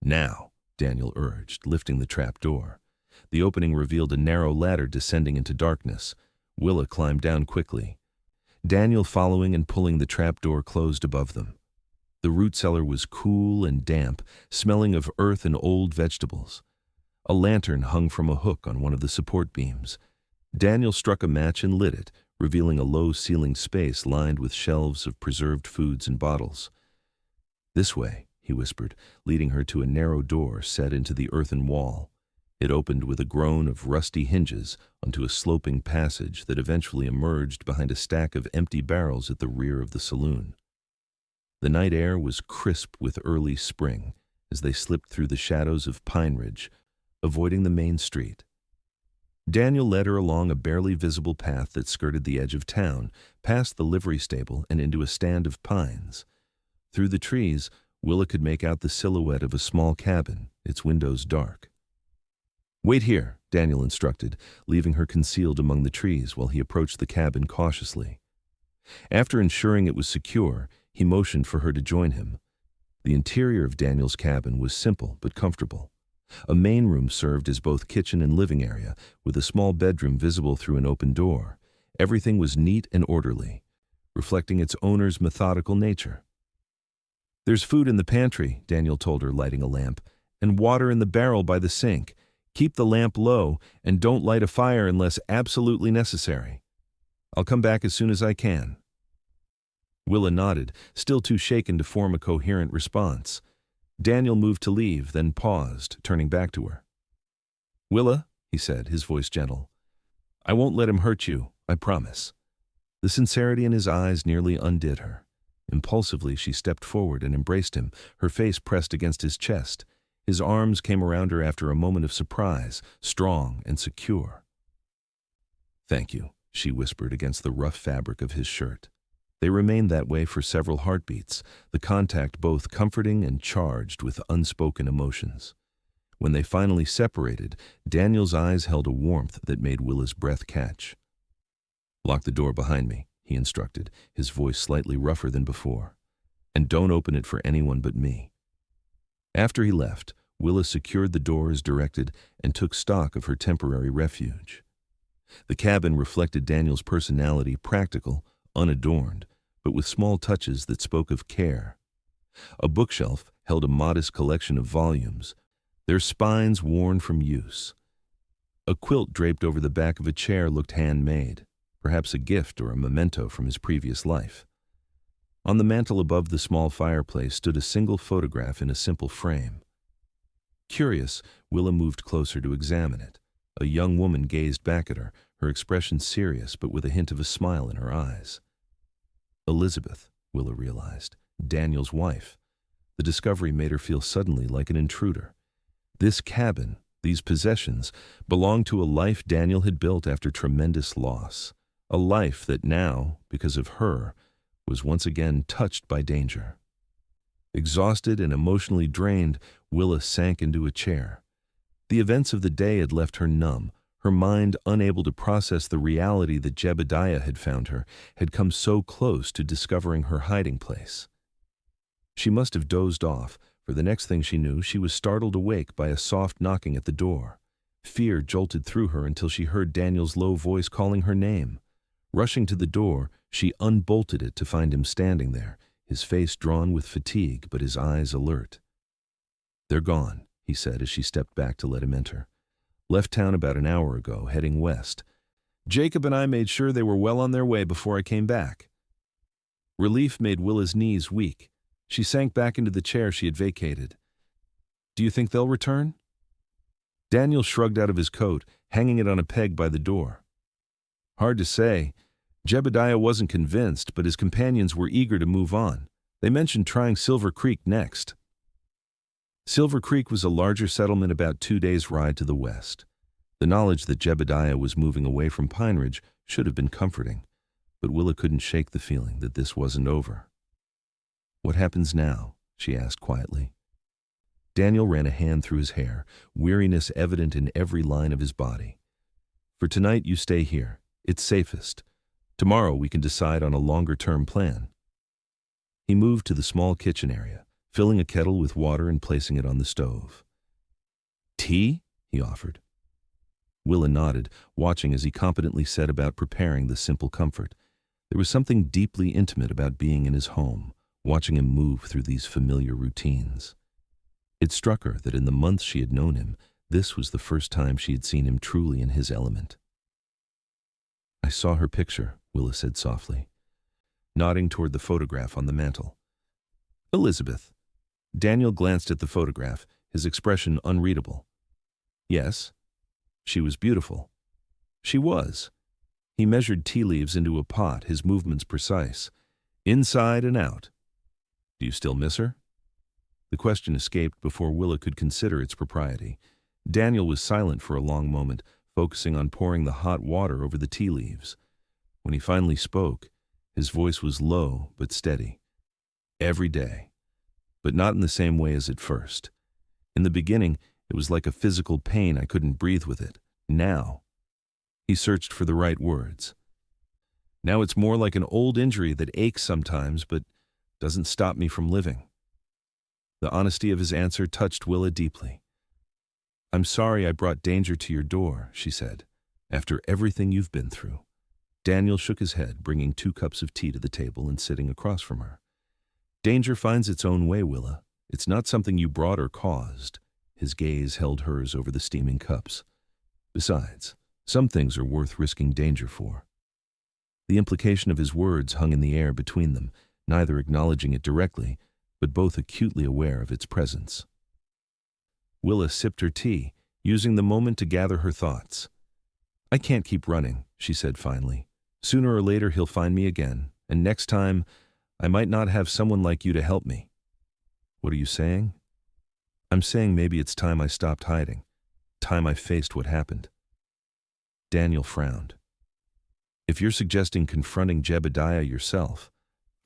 "Now," Daniel urged, lifting the trap door. The opening revealed a narrow ladder descending into darkness. Willa climbed down quickly, Daniel following and pulling the trap door closed above them. The root cellar was cool and damp, smelling of earth and old vegetables. A lantern hung from a hook on one of the support beams. Daniel struck a match and lit it, revealing a low-ceilinged space lined with shelves of preserved foods and bottles. "This way," he whispered, leading her to a narrow door set into the earthen wall. It opened with a groan of rusty hinges onto a sloping passage that eventually emerged behind a stack of empty barrels at the rear of the saloon. The night air was crisp with early spring as they slipped through the shadows of Pineridge, avoiding the main street. Daniel led her along a barely visible path that skirted the edge of town, past the livery stable and into a stand of pines. Through the trees, Willa could make out the silhouette of a small cabin, its windows dark. "Wait here," Daniel instructed, leaving her concealed among the trees while he approached the cabin cautiously. After ensuring it was secure, he motioned for her to join him. The interior of Daniel's cabin was simple but comfortable. A main room served as both kitchen and living area, with a small bedroom visible through an open door. Everything was neat and orderly, reflecting its owner's methodical nature. "There's food in the pantry," Daniel told her, lighting a lamp, "and water in the barrel by the sink. Keep the lamp low and don't light a fire unless absolutely necessary. I'll come back as soon as I can." Willa nodded, still too shaken to form a coherent response. Daniel moved to leave, then paused, turning back to her. "Willa," he said, his voice gentle, "I won't let him hurt you, I promise." The sincerity in his eyes nearly undid her. Impulsively, she stepped forward and embraced him, her face pressed against his chest. His arms came around her after a moment of surprise, strong and secure. "Thank you," she whispered against the rough fabric of his shirt. They remained that way for several heartbeats, the contact both comforting and charged with unspoken emotions. When they finally separated, Daniel's eyes held a warmth that made Willa's breath catch. "Lock the door behind me," he instructed, his voice slightly rougher than before. "And don't open it for anyone but me." After he left, Willa secured the door as directed and took stock of her temporary refuge. The cabin reflected Daniel's personality, practical, unadorned, but with small touches that spoke of care. A bookshelf held a modest collection of volumes, their spines worn from use. A quilt draped over the back of a chair looked handmade, perhaps a gift or a memento from his previous life. On the mantel above the small fireplace stood a single photograph in a simple frame. Curious, Willa moved closer to examine it. A young woman gazed back at her, her expression serious but with a hint of a smile in her eyes. Elizabeth, Willa realized, Daniel's wife. The discovery made her feel suddenly like an intruder. This cabin, these possessions, belonged to a life Daniel had built after tremendous loss. A life that now, because of her, was once again touched by danger. Exhausted and emotionally drained, Willa sank into a chair. The events of the day had left her numb, her mind unable to process the reality that Jebediah had found her, had come so close to discovering her hiding place. She must have dozed off, for the next thing she knew, she was startled awake by a soft knocking at the door. Fear jolted through her until she heard Daniel's low voice calling her name. Rushing to the door, she unbolted it to find him standing there, his face drawn with fatigue but his eyes alert. "They're gone," he said as she stepped back to let him enter. "Left town about an hour ago, heading west. Jacob and I made sure they were well on their way before I came back." Relief made Willa's knees weak. She sank back into the chair she had vacated. "Do you think they'll return?" Daniel shrugged out of his coat, hanging it on a peg by the door. "Hard to say. Jebediah wasn't convinced, but his companions were eager to move on. They mentioned trying Silver Creek next." Silver Creek was a larger settlement about 2 days' ride to the west. The knowledge that Jebediah was moving away from Pineridge should have been comforting, but Willa couldn't shake the feeling that this wasn't over. "What happens now?" she asked quietly. Daniel ran a hand through his hair, weariness evident in every line of his body. "For tonight, you stay here. It's safest. Tomorrow we can decide on a longer-term plan." He moved to the small kitchen area, filling a kettle with water and placing it on the stove. "Tea?" he offered. Willa nodded, watching as he competently set about preparing the simple comfort. There was something deeply intimate about being in his home, watching him move through these familiar routines. It struck her that in the months she had known him, this was the first time she had seen him truly in his element. "I saw her picture," Willa said softly, nodding toward the photograph on the mantel. Elizabeth. Daniel glanced at the photograph, his expression unreadable. Yes, she was beautiful. She was. He measured tea leaves into a pot, his movements precise, inside and out. Do you still miss her? The question escaped before Willa could consider its propriety. Daniel was silent for a long moment, focusing on pouring the hot water over the tea leaves. When he finally spoke, his voice was low but steady. Every day. But not in the same way as at first. In the beginning, it was like a physical pain. I couldn't breathe with it. Now, he searched for the right words. Now it's more like an old injury that aches sometimes but doesn't stop me from living. The honesty of his answer touched Willa deeply. I'm sorry I brought danger to your door, she said, after everything you've been through. Daniel shook his head, bringing 2 cups of tea to the table and sitting across from her. Danger finds its own way, Willa. It's not something you brought or caused. His gaze held hers over the steaming cups. Besides, some things are worth risking danger for. The implication of his words hung in the air between them, neither acknowledging it directly, but both acutely aware of its presence. Willa sipped her tea, using the moment to gather her thoughts. I can't keep running, she said finally. Sooner or later he'll find me again, and next time I might not have someone like you to help me. What are you saying? I'm saying maybe it's time I stopped hiding, time I faced what happened. Daniel frowned. If you're suggesting confronting Jebediah yourself,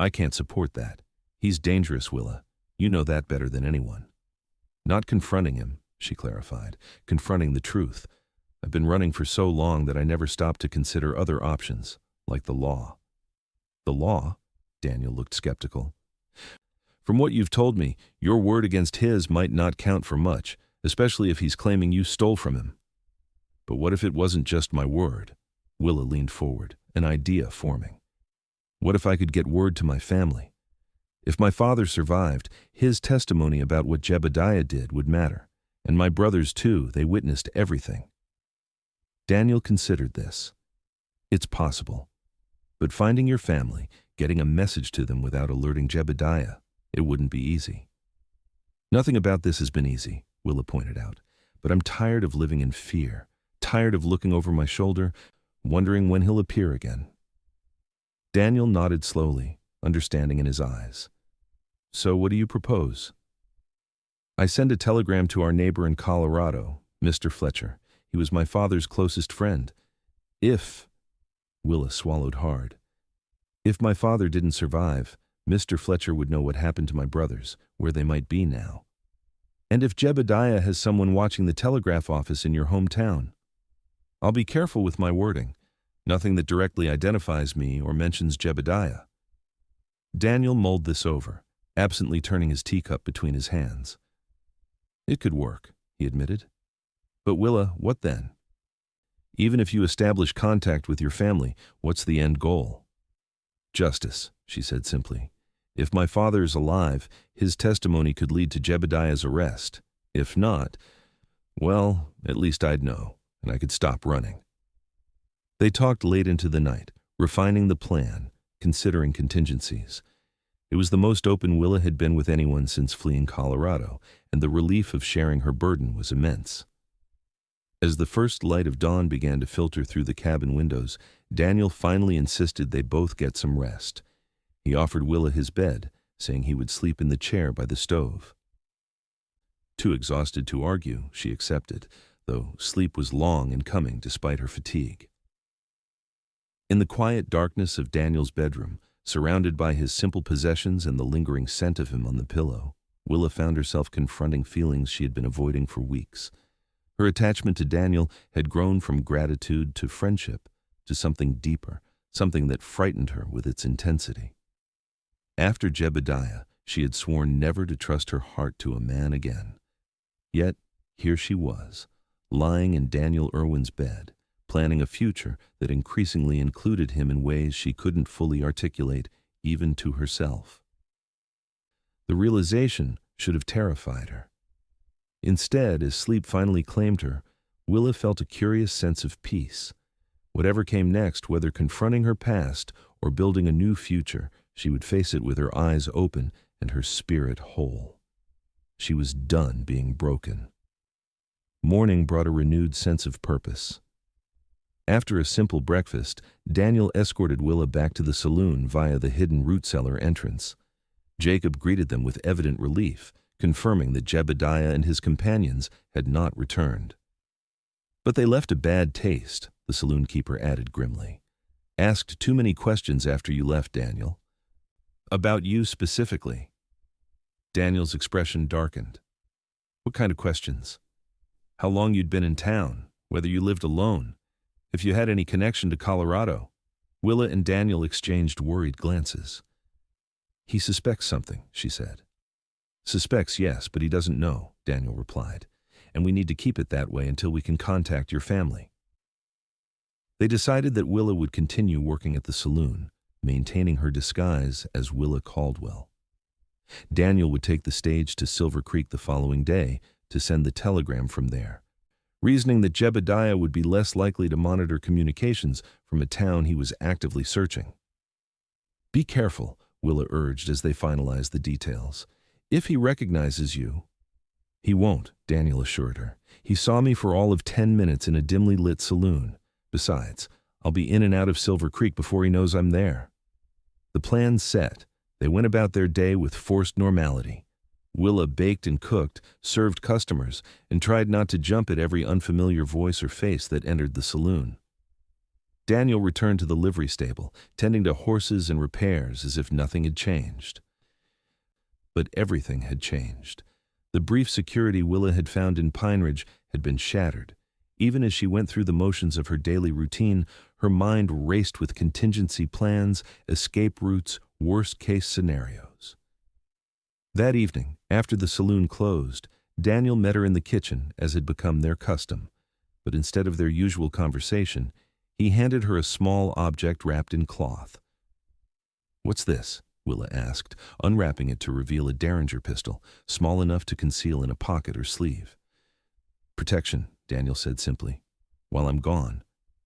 I can't support that. He's dangerous, Willa. You know that better than anyone. Not confronting him, she clarified, confronting the truth. I've been running for so long that I never stopped to consider other options, like the law. The law? Daniel looked skeptical. From what you've told me, your word against his might not count for much, especially if he's claiming you stole from him. But what if it wasn't just my word? Willa leaned forward, an idea forming. What if I could get word to my family? If my father survived, his testimony about what Jebediah did would matter, and my brothers too, they witnessed everything. Daniel considered this. It's possible. But finding your family, getting a message to them without alerting Jebediah, it wouldn't be easy. Nothing about this has been easy, Willa pointed out, but I'm tired of living in fear, tired of looking over my shoulder, wondering when he'll appear again. Daniel nodded slowly, understanding in his eyes. So what do you propose? I send a telegram to our neighbor in Colorado, Mr. Fletcher. He was my father's closest friend. Willa swallowed hard. If my father didn't survive, Mr. Fletcher would know what happened to my brothers, where they might be now. And if Jebediah has someone watching the telegraph office in your hometown. I'll be careful with my wording. Nothing that directly identifies me or mentions Jebediah. Daniel mulled this over, absently turning his teacup between his hands. It could work, he admitted. But Willa, what then? Even if you establish contact with your family, what's the end goal? Justice, she said simply. If my father is alive, his testimony could lead to Jebediah's arrest. If not, well, at least I'd know, and I could stop running. They talked late into the night, refining the plan, considering contingencies. It was the most open Willa had been with anyone since fleeing Colorado, and the relief of sharing her burden was immense. As the first light of dawn began to filter through the cabin windows, Daniel finally insisted they both get some rest. He offered Willa his bed, saying he would sleep in the chair by the stove. Too exhausted to argue, she accepted, though sleep was long in coming despite her fatigue. In the quiet darkness of Daniel's bedroom, surrounded by his simple possessions and the lingering scent of him on the pillow, Willa found herself confronting feelings she had been avoiding for weeks. Her attachment to Daniel had grown from gratitude to friendship, to something deeper, something that frightened her with its intensity. After Jebediah, she had sworn never to trust her heart to a man again. Yet, here she was, lying in Daniel Irwin's bed, planning a future that increasingly included him in ways she couldn't fully articulate, even to herself. The realization should have terrified her. Instead, as sleep finally claimed her, Willa felt a curious sense of peace. Whatever came next, whether confronting her past or building a new future, she would face it with her eyes open and her spirit whole. She was done being broken. Morning brought a renewed sense of purpose. After a simple breakfast, Daniel escorted Willa back to the saloon via the hidden root cellar entrance. Jacob greeted them with evident relief, confirming that Jebediah and his companions had not returned. But they left a bad taste, the saloon keeper added grimly. Asked too many questions after you left, Daniel. About you specifically. Daniel's expression darkened. What kind of questions? How long you'd been in town, whether you lived alone, if you had any connection to Colorado. Willa and Daniel exchanged worried glances. He suspects something, she said. Suspects, yes, but he doesn't know, Daniel replied, and we need to keep it that way until we can contact your family. They decided that Willa would continue working at the saloon, maintaining her disguise as Willa Caldwell. Daniel would take the stage to Silver Creek the following day to send the telegram from there, reasoning that Jebediah would be less likely to monitor communications from a town he was actively searching. Be careful, Willa urged as they finalized the details. If he recognizes you... He won't, Daniel assured her. He saw me for all of 10 minutes in a dimly lit saloon. Besides, I'll be in and out of Silver Creek before he knows I'm there. The plan set, they went about their day with forced normality. Willa baked and cooked, served customers, and tried not to jump at every unfamiliar voice or face that entered the saloon. Daniel returned to the livery stable, tending to horses and repairs as if nothing had changed. But everything had changed. The brief security Willa had found in Pineridge had been shattered. Even as she went through the motions of her daily routine, her mind raced with contingency plans, escape routes, worst-case scenarios. That evening, after the saloon closed, Daniel met her in the kitchen, as had become their custom. But instead of their usual conversation, he handed her a small object wrapped in cloth. "What's this?" Willa asked, unwrapping it to reveal a Derringer pistol, small enough to conceal in a pocket or sleeve. "Protection," Daniel said simply. "While I'm gone,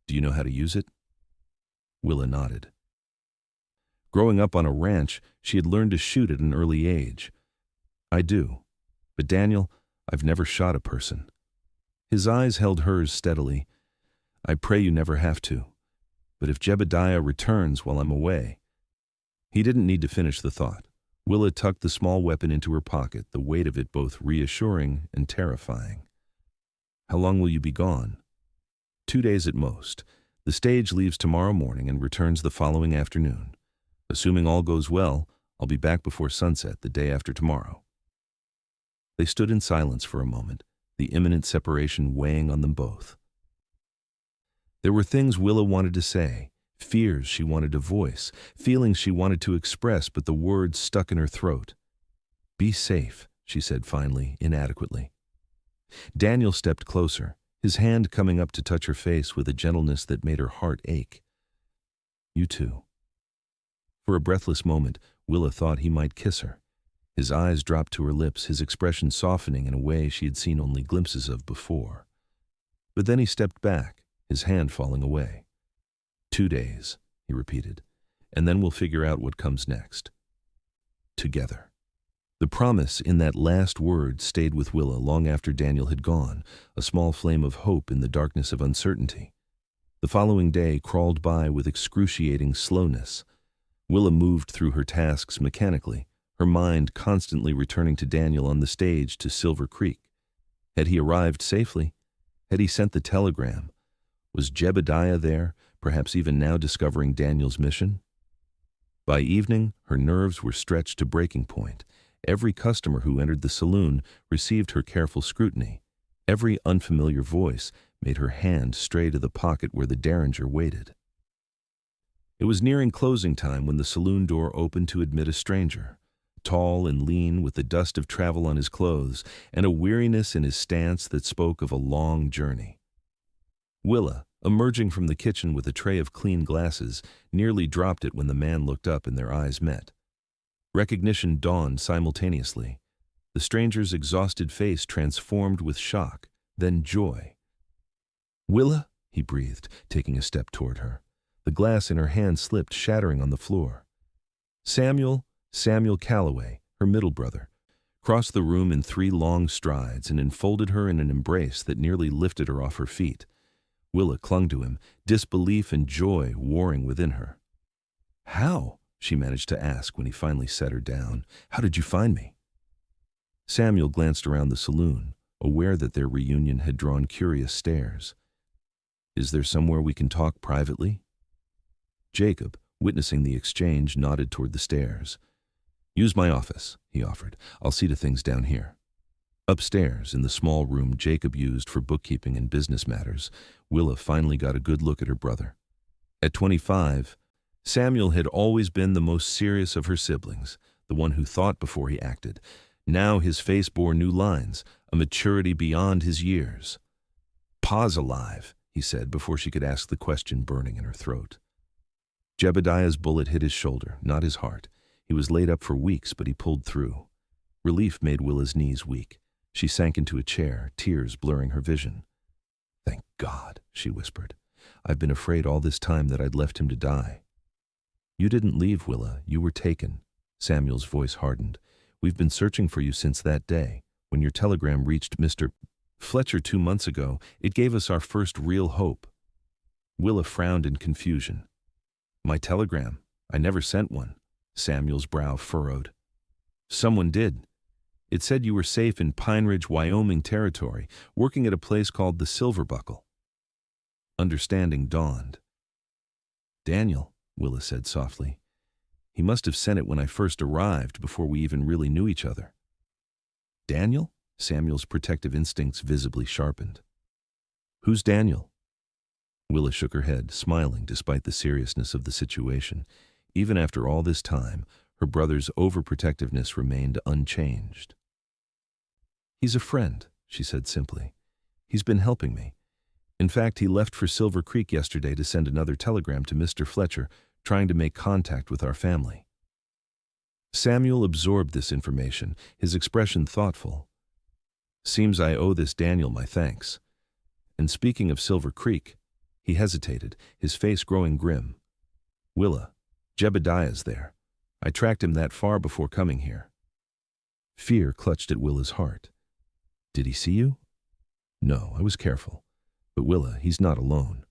do you know how to use it?" Willa nodded. Growing up on a ranch, she had learned to shoot at an early age. "I do. But Daniel, I've never shot a person." His eyes held hers steadily. "I pray you never have to. But if Jebediah returns while I'm away..." He didn't need to finish the thought. Willa tucked the small weapon into her pocket, the weight of it both reassuring and terrifying. "How long will you be gone?" 2 days at most. The stage leaves tomorrow morning and returns the following afternoon. Assuming all goes well, I'll be back before sunset the day after tomorrow. They stood in silence for a moment, the imminent separation weighing on them both. There were things Willa wanted to say, fears she wanted to voice, feelings she wanted to express, but the words stuck in her throat. "Be safe," she said finally, inadequately. Daniel stepped closer, his hand coming up to touch her face with a gentleness that made her heart ache. "You too." For a breathless moment, Willa thought he might kiss her. His eyes dropped to her lips, his expression softening in a way she had seen only glimpses of before. But then he stepped back, his hand falling away. 2 days, he repeated, and then we'll figure out what comes next. Together. The promise in that last word stayed with Willa long after Daniel had gone, a small flame of hope in the darkness of uncertainty. The following day crawled by with excruciating slowness. Willa moved through her tasks mechanically, her mind constantly returning to Daniel on the stage to Silver Creek. Had he arrived safely? Had he sent the telegram? Was Jebediah there, perhaps even now discovering Daniel's mission? By evening, her nerves were stretched to breaking point. Every customer who entered the saloon received her careful scrutiny. Every unfamiliar voice made her hand stray to the pocket where the Derringer waited. It was nearing closing time when the saloon door opened to admit a stranger, tall and lean with the dust of travel on his clothes and a weariness in his stance that spoke of a long journey. Willa, emerging from the kitchen with a tray of clean glasses, nearly dropped it when the man looked up and their eyes met. Recognition dawned simultaneously. The stranger's exhausted face transformed with shock, then joy. "Willa?" he breathed, taking a step toward her. The glass in her hand slipped, shattering on the floor. Samuel Calloway, her middle brother, crossed the room in 3 long strides and enfolded her in an embrace that nearly lifted her off her feet. Willa clung to him, disbelief and joy warring within her. "How?" she managed to ask when he finally set her down. "How did you find me?" Samuel glanced around the saloon, aware that their reunion had drawn curious stares. "Is there somewhere we can talk privately?" Jacob, witnessing the exchange, nodded toward the stairs. "Use my office," he offered. "I'll see to things down here." Upstairs, in the small room Jacob used for bookkeeping and business matters, Willa finally got a good look at her brother. At 25, Samuel had always been the most serious of her siblings, the one who thought before he acted. Now his face bore new lines, a maturity beyond his years. "Pa's alive," he said before she could ask the question burning in her throat. Jebediah's bullet hit his shoulder, not his heart. He was laid up for weeks, but he pulled through. Relief made Willa's knees weak. She sank into a chair, tears blurring her vision. "Thank God," she whispered. "I've been afraid all this time that I'd left him to die." "You didn't leave, Willa. You were taken." Samuel's voice hardened. "We've been searching for you since that day. When your telegram reached Mr. Fletcher 2 months ago, it gave us our first real hope." Willa frowned in confusion. "My telegram? I never sent one." Samuel's brow furrowed. "Someone did. It said you were safe in Pineridge, Wyoming territory, working at a place called the Silver Buckle." Understanding dawned. "Daniel," Willa said softly. "He must have sent it when I first arrived, before we even really knew each other." "Daniel?" Samuel's protective instincts visibly sharpened. "Who's Daniel?" Willa shook her head, smiling despite the seriousness of the situation. Even after all this time, her brother's overprotectiveness remained unchanged. "He's a friend," she said simply. "He's been helping me. In fact, he left for Silver Creek yesterday to send another telegram to Mr. Fletcher, trying to make contact with our family." Samuel absorbed this information, his expression thoughtful. "Seems I owe this Daniel my thanks. And speaking of Silver Creek," he hesitated, his face growing grim. "Willa, Jebediah's there. I tracked him that far before coming here." Fear clutched at Willa's heart. "Did he see you?" "No, I was careful. But Willa, he's not alone.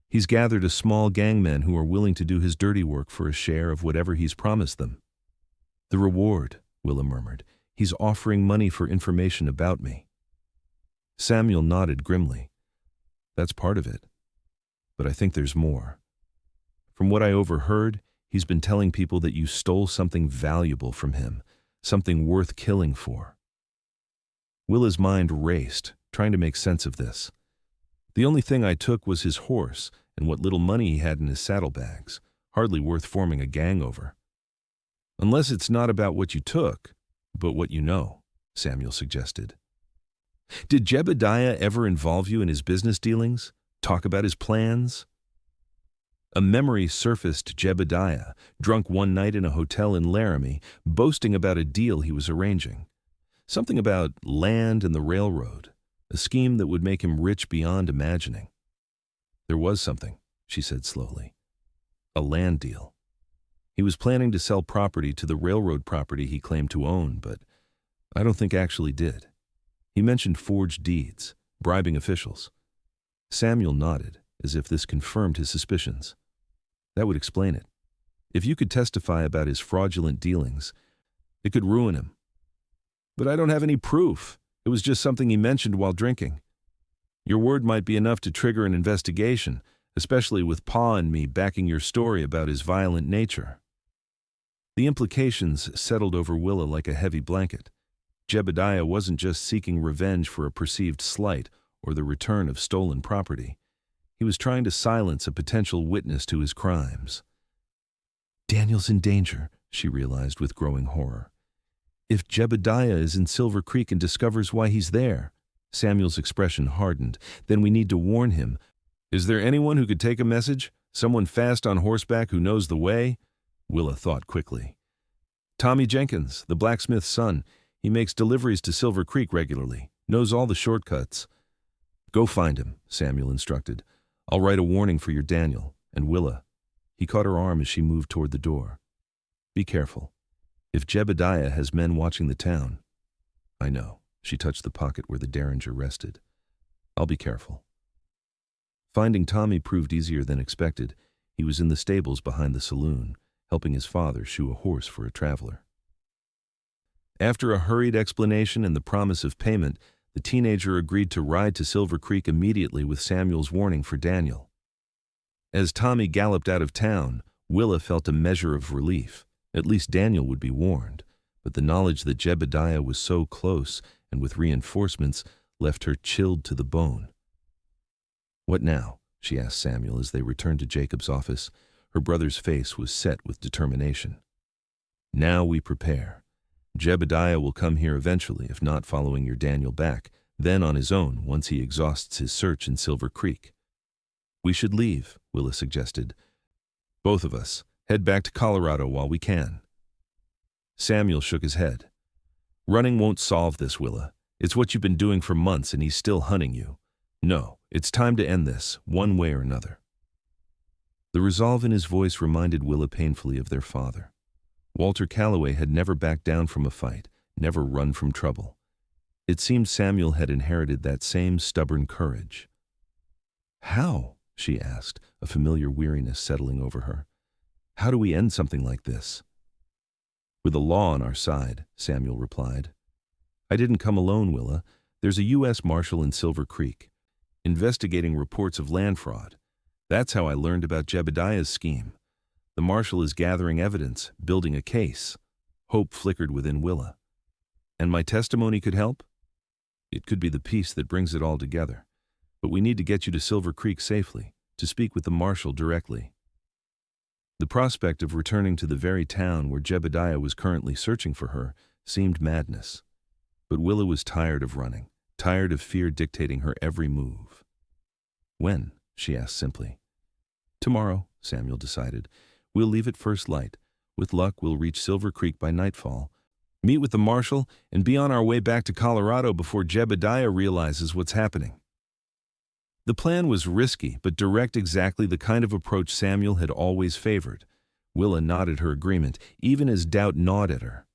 He's gathered a small gang men who are willing to do his dirty work for a share of whatever he's promised them." "The reward," Willa murmured. "He's offering money for information about me." Samuel nodded grimly. "That's part of it. But I think there's more. From what I overheard, he's been telling people that you stole something valuable from him, something worth killing for." Willa's mind raced, trying to make sense of this. "The only thing I took was his horse and what little money he had in his saddlebags, hardly worth forming a gang over." "Unless it's not about what you took, but what you know," Samuel suggested. "Did Jebediah ever involve you in his business dealings? Talk about his plans?" A memory surfaced. Jebediah, drunk one night in a hotel in Laramie, boasting about a deal he was arranging. Something about land and the railroad, a scheme that would make him rich beyond imagining. "There was something," she said slowly. "A land deal. He was planning to sell property to the railroad property he claimed to own, but I don't think actually did. He mentioned forged deeds, bribing officials." Samuel nodded, as if this confirmed his suspicions. "That would explain it. If you could testify about his fraudulent dealings, it could ruin him." "But I don't have any proof. It was just something he mentioned while drinking." "Your word might be enough to trigger an investigation, especially with Pa and me backing your story about his violent nature." The implications settled over Willa like a heavy blanket. Jebediah wasn't just seeking revenge for a perceived slight or the return of stolen property. He was trying to silence a potential witness to his crimes. "Daniel's in danger," she realized with growing horror. "If Jebediah is in Silver Creek and discovers why he's there," Samuel's expression hardened, "then we need to warn him. Is there anyone who could take a message? Someone fast on horseback who knows the way?" Willa thought quickly. "Tommy Jenkins, the blacksmith's son. He makes deliveries to Silver Creek regularly, knows all the shortcuts." Go find him, Samuel instructed. I'll write a warning for your Daniel, and Willa. He caught her arm as she moved toward the door. Be careful. If Jebediah has men watching the town. I know. She touched the pocket where the derringer rested. I'll be careful. Finding Tommy proved easier than expected. He was in the stables behind the saloon, helping his father shoe a horse for a traveler. After a hurried explanation and the promise of payment, the teenager agreed to ride to Silver Creek immediately with Samuel's warning for Daniel. As Tommy galloped out of town, Willa felt a measure of relief. At least Daniel would be warned, but the knowledge that Jebediah was so close and with reinforcements left her chilled to the bone. What now? She asked Samuel as they returned to Jacob's office. Her brother's face was set with determination. Now we prepare. Jebediah will come here eventually, if not following your Daniel back, then on his own once he exhausts his search in Silver Creek. We should leave, Willa suggested. Both of us. Head back to Colorado while we can. Samuel shook his head. Running won't solve this, Willa. It's what you've been doing for months and he's still hunting you. No, it's time to end this, one way or another. The resolve in his voice reminded Willa painfully of their father. Walter Calloway had never backed down from a fight, never run from trouble. It seemed Samuel had inherited that same stubborn courage. How? She asked, a familiar weariness settling over her. How do we end something like this? With the law on our side, Samuel replied. I didn't come alone, Willa. There's a U.S. Marshal in Silver Creek, investigating reports of land fraud. That's how I learned about Jebediah's scheme. The Marshal is gathering evidence, building a case. Hope flickered within Willa. And my testimony could help? It could be the piece that brings it all together. But we need to get you to Silver Creek safely, to speak with the Marshal directly. The prospect of returning to the very town where Jebediah was currently searching for her seemed madness. But Willa was tired of running, tired of fear dictating her every move. When? She asked simply. Tomorrow, Samuel decided. We'll leave at first light. With luck, we'll reach Silver Creek by nightfall, meet with the Marshal, and be on our way back to Colorado before Jebediah realizes what's happening. The plan was risky, but direct, exactly the kind of approach Samuel had always favored. Willa nodded her agreement, even as doubt gnawed at her.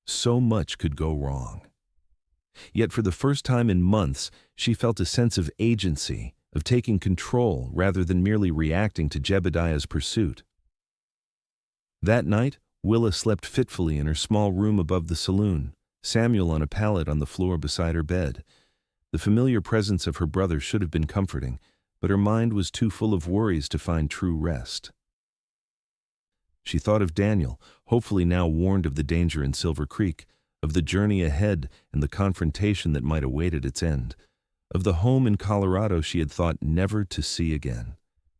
So much could go wrong. Yet for the first time in months, she felt a sense of agency, of taking control rather than merely reacting to Jebediah's pursuit. That night, Willa slept fitfully in her small room above the saloon, Samuel on a pallet on the floor beside her bed. The familiar presence of her brother should have been comforting, but her mind was too full of worries to find true rest. She thought of Daniel, hopefully now warned of the danger in Silver Creek, of the journey ahead and the confrontation that might await at its end, of the home in Colorado she had thought never to see again.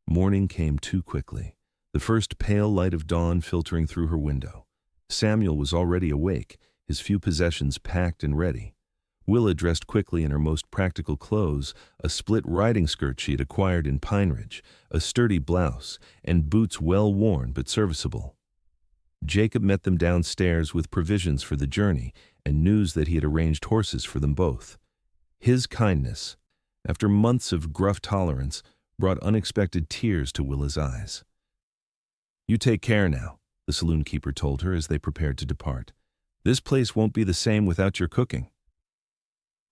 Morning came too quickly, the first pale light of dawn filtering through her window. Samuel was already awake, his few possessions packed and ready. Willa dressed quickly in her most practical clothes, a split riding skirt she had acquired in Pineridge, a sturdy blouse, and boots well worn but serviceable. Jacob met them downstairs with provisions for the journey and news that he had arranged horses for them both. His kindness, after months of gruff tolerance, brought unexpected tears to Willa's eyes. You take care now, the saloon keeper told her as they prepared to depart. This place won't be the same without your cooking.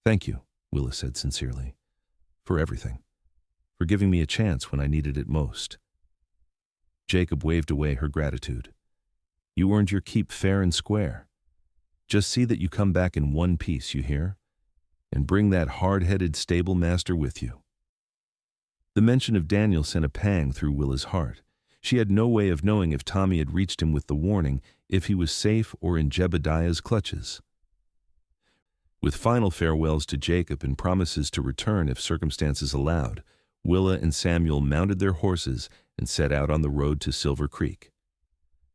Thank you, Willa said sincerely, for everything, for giving me a chance when I needed it most. Jacob waved away her gratitude. You earned your keep fair and square. Just see that you come back in one piece, you hear? And bring that hard-headed stable master with you. The mention of Daniel sent a pang through Willa's heart. She had no way of knowing if Tommy had reached him with the warning, if he was safe or in Jebediah's clutches. With final farewells to Jacob and promises to return if circumstances allowed, Willa and Samuel mounted their horses and set out on the road to Silver Creek.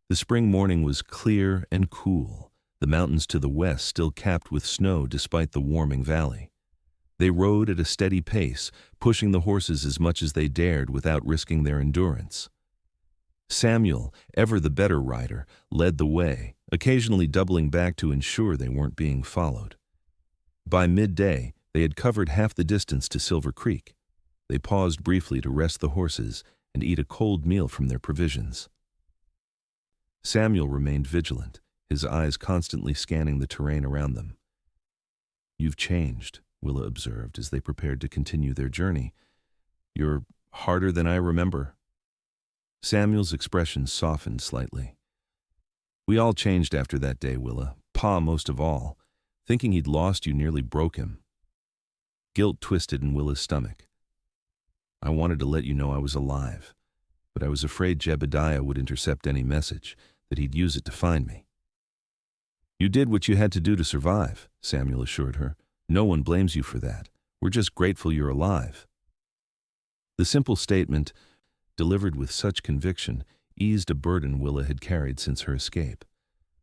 The spring morning was clear and cool, the mountains to the west still capped with snow despite the warming valley. They rode at a steady pace, pushing the horses as much as they dared without risking their endurance. Samuel, ever the better rider, led the way, occasionally doubling back to ensure they weren't being followed. By midday, They had covered half the distance to Silver Creek. They paused briefly to rest the horses and eat a cold meal from their provisions. Samuel remained vigilant, his eyes constantly scanning the terrain around them. "You've changed," Willa observed as they prepared to continue their journey. "You're harder than I remember." Samuel's expression softened slightly. "We all changed after that day, Willa. Pa most of all. Thinking he'd lost you nearly broke him." Guilt twisted in Willa's stomach. "I wanted to let you know I was alive, but I was afraid Jebediah would intercept any message, that he'd use it to find me." "You did what you had to do to survive," Samuel assured her. "No one blames you for that. We're just grateful you're alive." The simple statement, delivered with such conviction, eased a burden Willa had carried since her escape.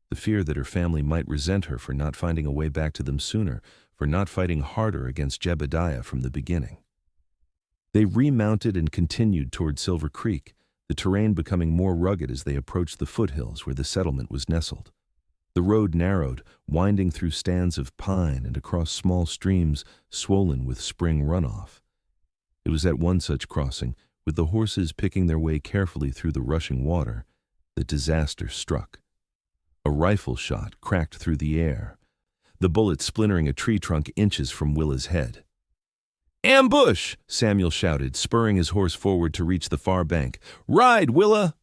The fear that her family might resent her for not finding a way back to them sooner, for not fighting harder against Jebediah from the beginning. They remounted and continued toward Silver Creek, the terrain becoming more rugged as they approached the foothills where the settlement was nestled. The road narrowed, winding through stands of pine and across small streams swollen with spring runoff. It was at one such crossing, with the horses picking their way carefully through the rushing water, that disaster struck. A rifle shot cracked through the air, the bullet splintering a tree trunk inches from Willa's head. "Ambush!" Samuel shouted, spurring his horse forward to reach the far bank. "Ride, Willa!"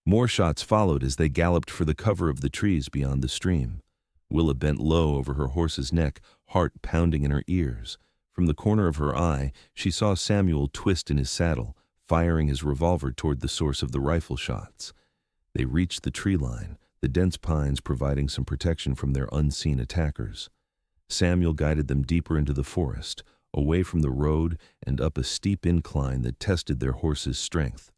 More shots followed as they galloped for the cover of the trees beyond the stream. Willa bent low over her horse's neck, heart pounding in her ears. From the corner of her eye, she saw Samuel twist in his saddle, firing his revolver toward the source of the rifle shots. They reached the tree line, the dense pines providing some protection from their unseen attackers. Samuel guided them deeper into the forest, away from the road and up a steep incline that tested their horses' strength.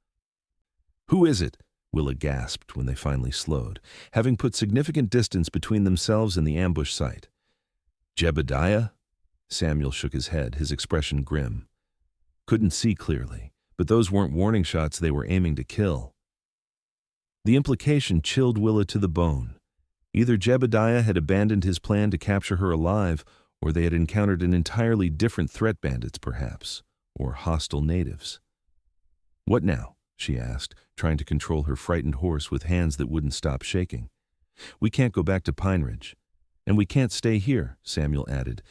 "Who is it?" Willa gasped when they finally slowed, having put significant distance between themselves and the ambush site. "Jebediah?" Samuel shook his head, his expression grim. "Couldn't see clearly, but those weren't warning shots they were aiming to kill." The implication chilled Willa to the bone. Either Jebediah had abandoned his plan to capture her alive, or they had encountered an entirely different threat, bandits perhaps, or hostile natives. "What now?" she asked, trying to control her frightened horse with hands that wouldn't stop shaking. "We can't go back to Pineridge. And we can't stay here," Samuel added,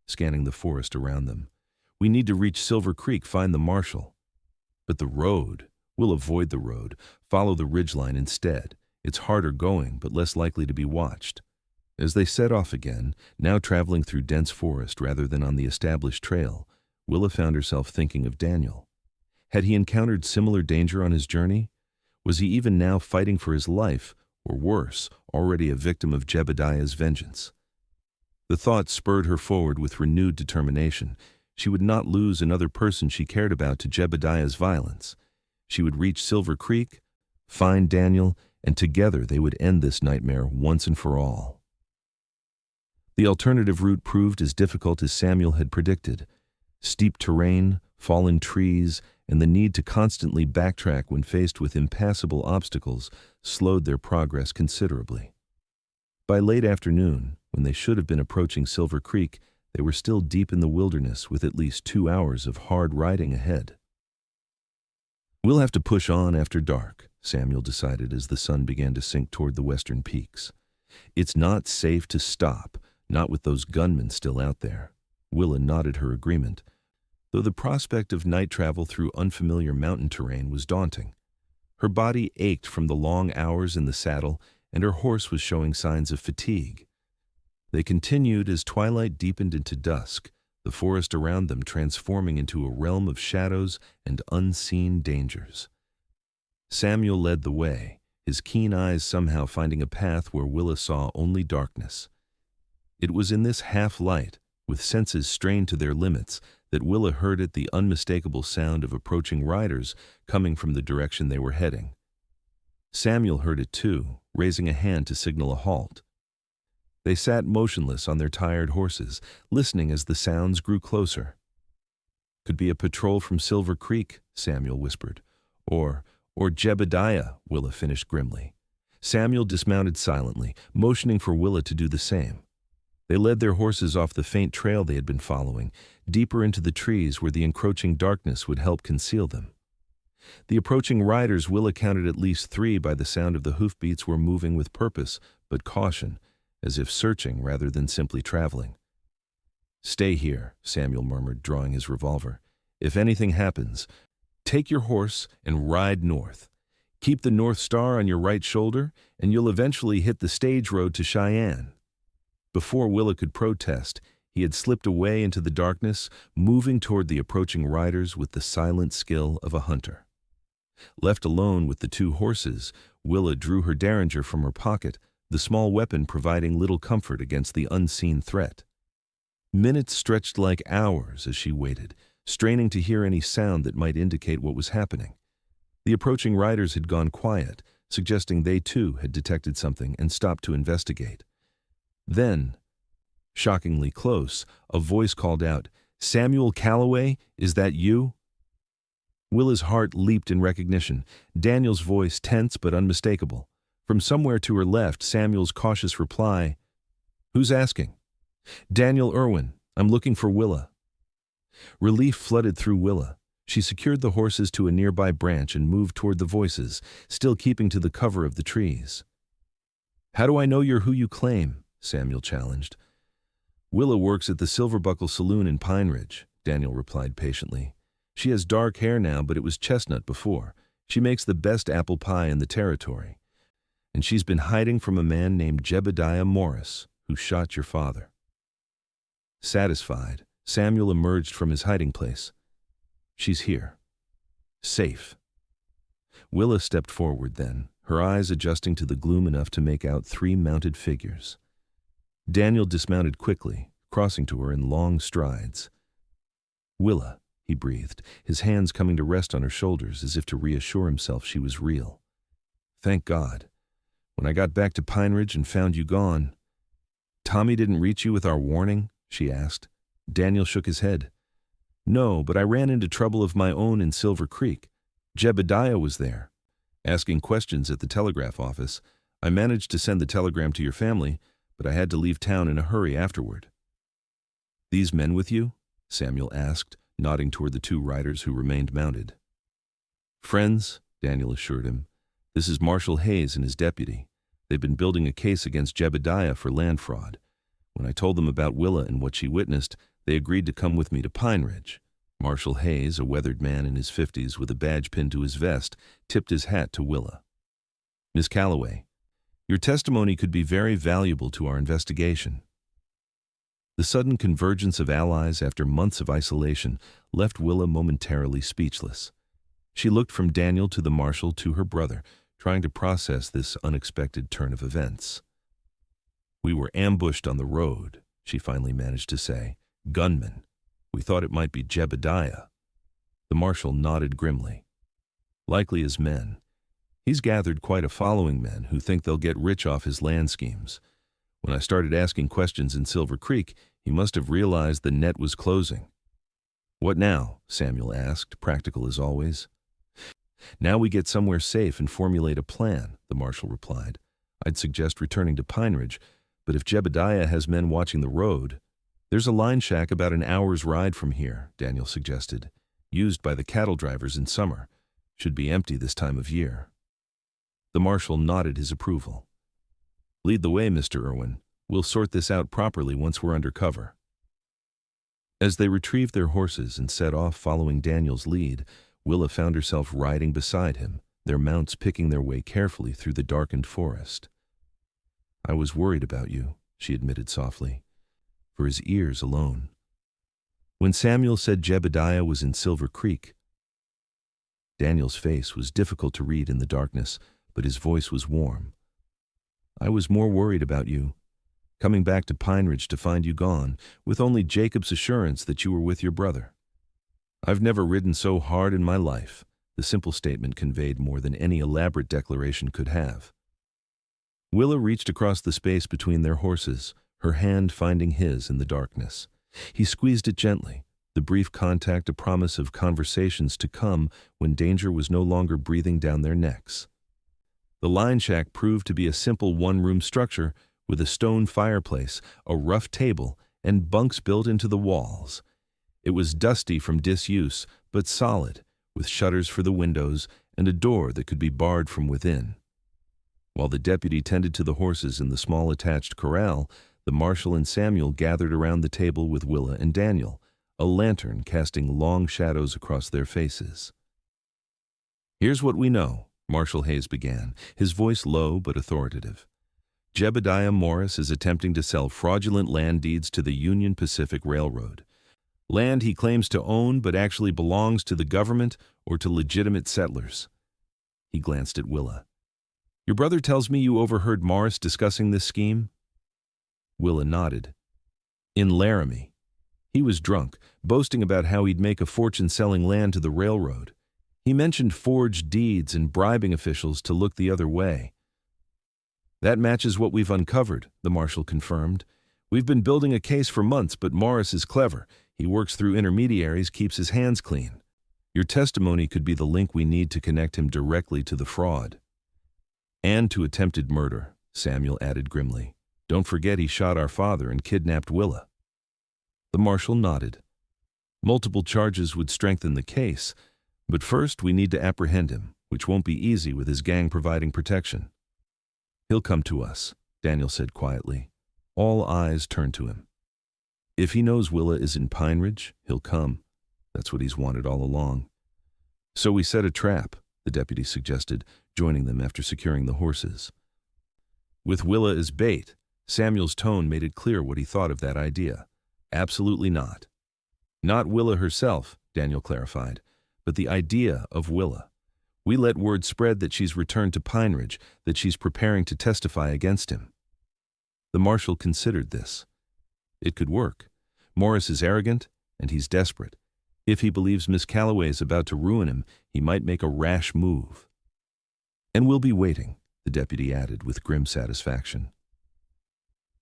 scanning the forest around them. "We need to reach Silver Creek, find the marshal." "But the road. We'll avoid the road, follow the ridgeline instead. It's harder going, but less likely to be watched." As they set off again, now traveling through dense forest rather than on the established trail, Willa found herself thinking of Daniel. Had he encountered similar danger on his journey? Was he even now fighting for his life, or worse, already a victim of Jebediah's vengeance? The thought spurred her forward with renewed determination. She would not lose another person she cared about to Jebediah's violence. She would reach Silver Creek, find Daniel, and together they would end this nightmare once and for all. The alternative route proved as difficult as Samuel had predicted. Steep terrain, fallen trees, and the need to constantly backtrack when faced with impassable obstacles slowed their progress considerably. By late afternoon, when they should have been approaching Silver Creek, they were still deep in the wilderness with at least 2 hours of hard riding ahead. "We'll have to push on after dark," Samuel decided as the sun began to sink toward the western peaks. "It's not safe to stop, not with those gunmen still out there." Willa nodded her agreement, though the prospect of night travel through unfamiliar mountain terrain was daunting. Her body ached from the long hours in the saddle, and her horse was showing signs of fatigue. They continued as twilight deepened into dusk, the forest around them transforming into a realm of shadows and unseen dangers. Samuel led the way, his keen eyes somehow finding a path where Willa saw only darkness. It was in this half-light, with senses strained to their limits, that Willa heard it, the unmistakable sound of approaching riders coming from the direction they were heading. Samuel heard it too, raising a hand to signal a halt. They sat motionless on their tired horses, listening as the sounds grew closer. "Could be a patrol from Silver Creek," Samuel whispered. Or Jebediah," Willa finished grimly. Samuel dismounted silently, motioning for Willa to do the same. They led their horses off the faint trail they had been following, deeper into the trees where the encroaching darkness would help conceal them. The approaching riders, Willa counted at least 3 by the sound of the hoofbeats, were moving with purpose, but caution, as if searching rather than simply traveling. "Stay here," Samuel murmured, drawing his revolver. "If anything happens, take your horse and ride north. Keep the North Star on your right shoulder, and you'll eventually hit the stage road to Cheyenne." Before Willa could protest, he had slipped away into the darkness, moving toward the approaching riders with the silent skill of a hunter. Left alone with the 2 horses, Willa drew her derringer from her pocket, the small weapon providing little comfort against the unseen threat. Minutes stretched like hours as she waited, straining to hear any sound that might indicate what was happening. The approaching riders had gone quiet, suggesting they too had detected something and stopped to investigate. Then, shockingly close, a voice called out, "Samuel Calloway, is that you?" Willa's heart leaped in recognition, Daniel's voice tense but unmistakable. From somewhere to her left, Samuel's cautious reply, "Who's asking?" "Daniel Irwin. I'm looking for Willa." Relief flooded through Willa. She secured the horses to a nearby branch and moved toward the voices, still keeping to the cover of the trees. "How do I know you're who you claim?" Samuel challenged. "Willa works at the Silverbuckle Saloon in Pineridge," Daniel replied patiently. "She has dark hair now, but it was chestnut before. She makes the best apple pie in the territory. And she's been hiding from a man named Jebediah Morris, who shot your father." Satisfied, Samuel emerged from his hiding place. "She's here. Safe." Willa stepped forward then, her eyes adjusting to the gloom enough to make out 3 mounted figures. Daniel dismounted quickly, crossing to her in long strides. "Willa," he breathed, his hands coming to rest on her shoulders as if to reassure himself she was real. "Thank God. When I got back to Pineridge and found you gone—" "Tommy didn't reach you with our warning?" she asked. Daniel shook his head. "No, but I ran into trouble of my own in Silver Creek. Jebediah was there, asking questions at the telegraph office. I managed to send the telegram to your family, but I had to leave town in a hurry afterward." "These men with you?" Samuel asked, nodding toward the 2 riders who remained mounted. "Friends," Daniel assured him. "This is Marshal Hayes and his deputy. They've been building a case against Jebediah for land fraud. When I told them about Willa and what she witnessed, they agreed to come with me to Pineridge." Marshal Hayes, a weathered man in his 50s with a badge pinned to his vest, tipped his hat to Willa. "Miss Calloway, your testimony could be very valuable to our investigation." The sudden convergence of allies after months of isolation left Willa momentarily speechless. She looked from Daniel to the marshal to her brother, trying to process this unexpected turn of events. "We were ambushed on the road," she finally managed to say. "Gunmen. We thought it might be Jebediah." The marshal nodded grimly. "Likely his men. He's gathered quite a following, men who think they'll get rich off his land schemes. When I started asking questions in Silver Creek, he must have realized the net was closing." "What now?" Samuel asked, practical as always. "Now we get somewhere safe and formulate a plan," the marshal replied. "I'd suggest returning to Pineridge, but if Jebediah has men watching the road—" "There's a line shack about an hour's ride from here," Daniel suggested. "Used by the cattle drivers in summer. Should be empty this time of year." The marshal nodded his approval. "Lead the way, Mr. Irwin. We'll sort this out properly once we're under cover." As they retrieved their horses and set off following Daniel's lead, Willa found herself riding beside him, their mounts picking their way carefully through the darkened forest. "I was worried about you," she admitted softly, for his ears alone. When Samuel said Jebediah was in Silver Creek, Daniel's face was difficult to read in the darkness, but his voice was warm. "I was more worried about you. Coming back to Pineridge to find you gone, with only Jacob's assurance that you were with your brother. I've never ridden so hard in my life." The simple statement conveyed more than any elaborate declaration could have. Willa reached across the space between their horses, her hand finding his in the darkness. He squeezed it gently, the brief contact a promise of conversations to come when danger was no longer breathing down their necks. The line shack proved to be a simple 1-room structure with a stone fireplace, a rough table, and bunks built into the walls. It was dusty from disuse, but solid, with shutters for the windows and a door that could be barred from within. While the deputy tended to the horses in the small attached corral, the marshal and Samuel gathered around the table with Willa and Daniel, a lantern casting long shadows across their faces. "Here's what we know," Marshal Hayes began, his voice low but authoritative. "Jebediah Morris is attempting to sell fraudulent land deeds to the Union Pacific Railroad. Land he claims to own but actually belongs to the government or to legitimate settlers." He glanced at Willa. "Your brother tells me you overheard Morris discussing this scheme?" Willa nodded. "In Laramie. He was drunk, boasting about how he'd make a fortune selling land to the railroad. He mentioned forged deeds and bribing officials to look the other way." "That matches what we've uncovered," the marshal confirmed. "We've been building a case for months, but Morris is clever. He works through intermediaries, keeps his hands clean. Your testimony could be the link we need to connect him directly to the fraud." "And to attempted murder," Samuel added grimly. "Don't forget he shot our father and kidnapped Willa." The marshal nodded. "Multiple charges would strengthen the case, but first we need to apprehend him, which won't be easy with his gang providing protection." "He'll come to us," Daniel said quietly. All eyes turned to him. "If he knows Willa is in Pineridge, he'll come. That's what he's wanted all along." "So we set a trap," the deputy suggested, joining them after securing the horses. With Willa as bait, Samuel's tone made it clear what he thought of that idea. "Absolutely not." "Not Willa herself," Daniel clarified, "but the idea of Willa. We let word spread that she's returned to Pineridge, that she's preparing to testify against him." The marshal considered this. It could work. Morris is arrogant, and he's desperate. If he believes Miss Calloway is about to ruin him, he might make a rash move. "And we'll be waiting," the deputy added with grim satisfaction.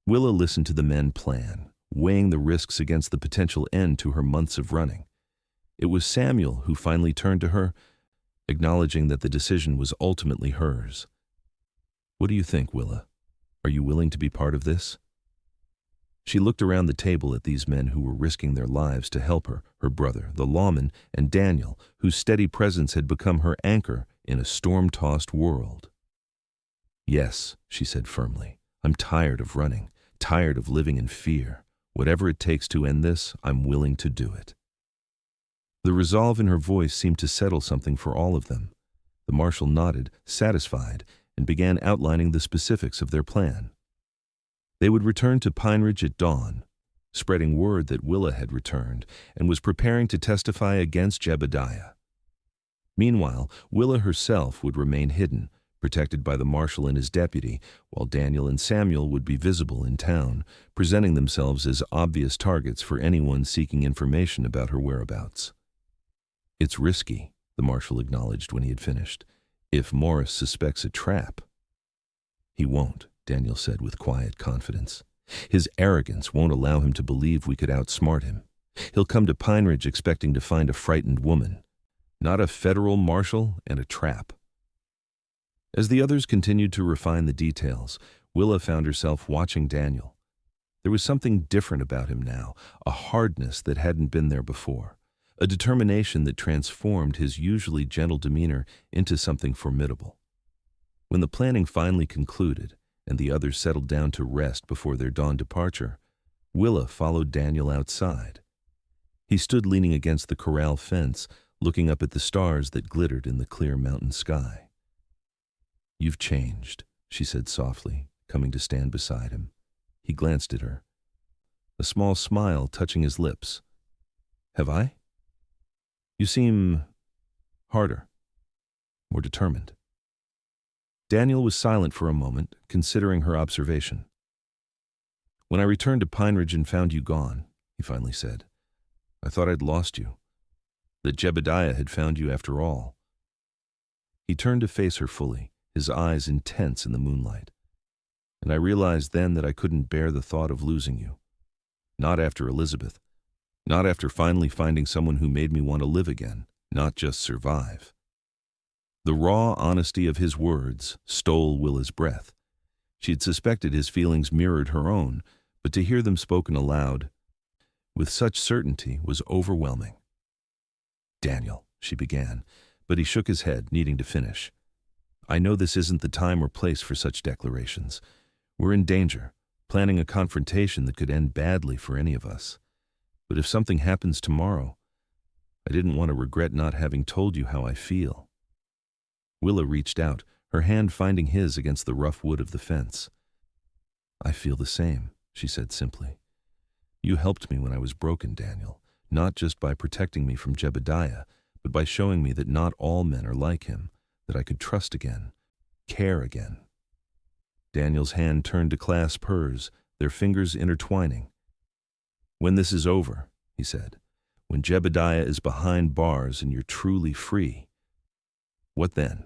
Willa listened to the men plan, weighing the risks against the potential end to her months of running. It was Samuel who finally turned to her, acknowledging that the decision was ultimately hers. "What do you think, Willa? Are you willing to be part of this?" She looked around the table at these men who were risking their lives to help her brother, the lawman, and Daniel, whose steady presence had become her anchor in a storm-tossed world. "Yes," she said firmly. "I'm tired of running, tired of living in fear. Whatever it takes to end this, I'm willing to do it." The resolve in her voice seemed to settle something for all of them. The marshal nodded, satisfied, and began outlining the specifics of their plan. They would return to Pineridge at dawn, spreading word that Willa had returned and was preparing to testify against Jebediah. Meanwhile, Willa herself would remain hidden, protected by the marshal and his deputy, while Daniel and Samuel would be visible in town, presenting themselves as obvious targets for anyone seeking information about her whereabouts. "It's risky," the marshal acknowledged when he had finished. "If Morris suspects a trap." "He won't," Daniel said with quiet confidence. "His arrogance won't allow him to believe we could outsmart him. He'll come to Pineridge expecting to find a frightened woman, not a federal marshal and a trap." As the others continued to refine the details, Willa found herself watching Daniel. There was something different about him now, a hardness that hadn't been there before, a determination that transformed his usually gentle demeanor into something formidable. When the planning finally concluded, and the others settled down to rest before their dawn departure, Willa followed Daniel outside. He stood leaning against the corral fence, looking up at the stars that glittered in the clear mountain sky. "You've changed," she said softly, coming to stand beside him. He glanced at her, a small smile touching his lips. "Have I? You seem harder, more determined." Daniel was silent for a moment, considering her observation. "When I returned to Pineridge and found you gone," he finally said, "I thought I'd lost you, that Jebediah had found you after all." He turned to face her fully, his eyes intense in the moonlight. "And I realized then that I couldn't bear the thought of losing you. Not after Elizabeth. Not after finally finding someone who made me want to live again, not just survive." The raw honesty of his words stole Willa's breath. She had suspected his feelings mirrored her own, but to hear them spoken aloud with such certainty was overwhelming. "Daniel," she began, but he shook his head, needing to finish. "I know this isn't the time or place for such declarations. We're in danger, planning a confrontation that could end badly for any of us. But if something happens tomorrow, I didn't want to regret not having told you how I feel." Willa reached out, her hand finding his against the rough wood of the fence. "I feel the same," she said simply. "You helped me when I was broken, Daniel, not just by protecting me from Jebediah, but by showing me that not all men are like him, that I could trust again, care again." Daniel's hand turned to clasp hers, their fingers intertwining. "When this is over," he said, "when Jebediah is behind bars and you're truly free, what then?"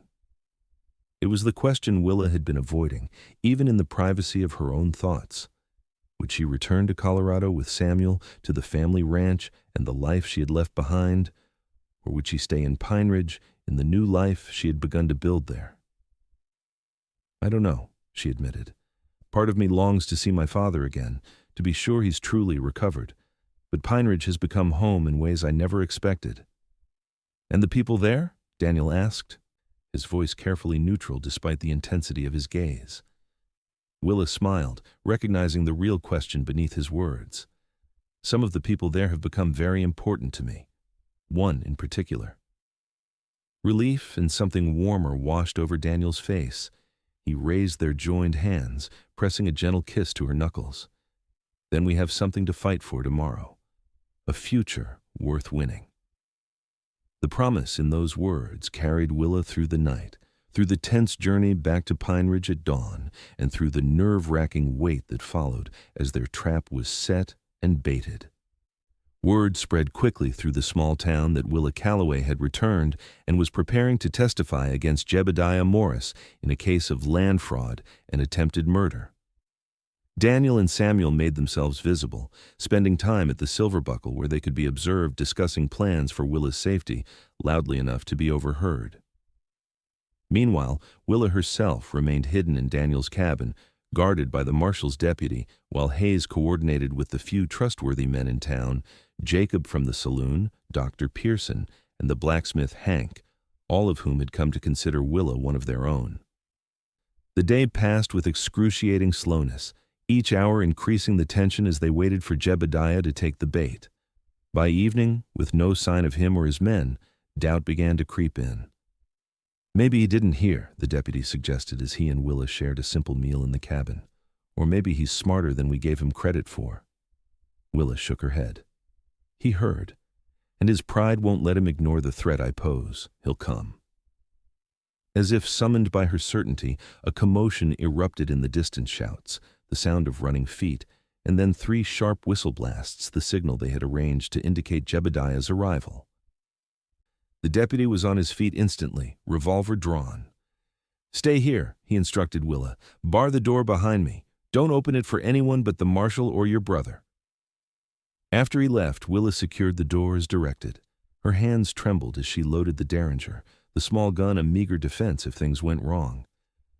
It was the question Willa had been avoiding, even in the privacy of her own thoughts. Would she return to Colorado with Samuel, to the family ranch and the life she had left behind, or would she stay in Pineridge, in the new life she had begun to build there? "I don't know," she admitted. "Part of me longs to see my father again, to be sure he's truly recovered, but Pineridge has become home in ways I never expected." "And the people there?" Daniel asked, his voice carefully neutral despite the intensity of his gaze. Willa smiled, recognizing the real question beneath his words. "Some of the people there have become very important to me. One in particular." Relief and something warmer washed over Daniel's face. He raised their joined hands, pressing a gentle kiss to her knuckles. "Then we have something to fight for tomorrow. A future worth winning." The promise in those words carried Willa through the night, through the tense journey back to Pineridge at dawn, and through the nerve-wracking wait that followed as their trap was set and baited. Word spread quickly through the small town that Willa Calloway had returned and was preparing to testify against Jebediah Morris in a case of land fraud and attempted murder. Daniel and Samuel made themselves visible, spending time at the Silver Buckle where they could be observed discussing plans for Willa's safety, loudly enough to be overheard. Meanwhile, Willa herself remained hidden in Daniel's cabin, guarded by the marshal's deputy, while Hayes coordinated with the few trustworthy men in town, Jacob from the saloon, Dr. Pearson, and the blacksmith Hank, all of whom had come to consider Willa one of their own. The day passed with excruciating slowness, each hour increasing the tension as they waited for Jebediah to take the bait. By evening, with no sign of him or his men, doubt began to creep in. "Maybe he didn't hear," the deputy suggested as he and Willa shared a simple meal in the cabin. "Or maybe he's smarter than we gave him credit for." Willa shook her head. "He heard, and his pride won't let him ignore the threat I pose. He'll come." As if summoned by her certainty, a commotion erupted in the distant shouts, the sound of running feet, and then 3 sharp whistle blasts, the signal they had arranged to indicate Jebediah's arrival. The deputy was on his feet instantly, revolver drawn. "Stay here," he instructed Willa. "Bar the door behind me. Don't open it for anyone but the marshal or your brother." After he left, Willa secured the door as directed. Her hands trembled as she loaded the Derringer, the small gun a meager defense if things went wrong.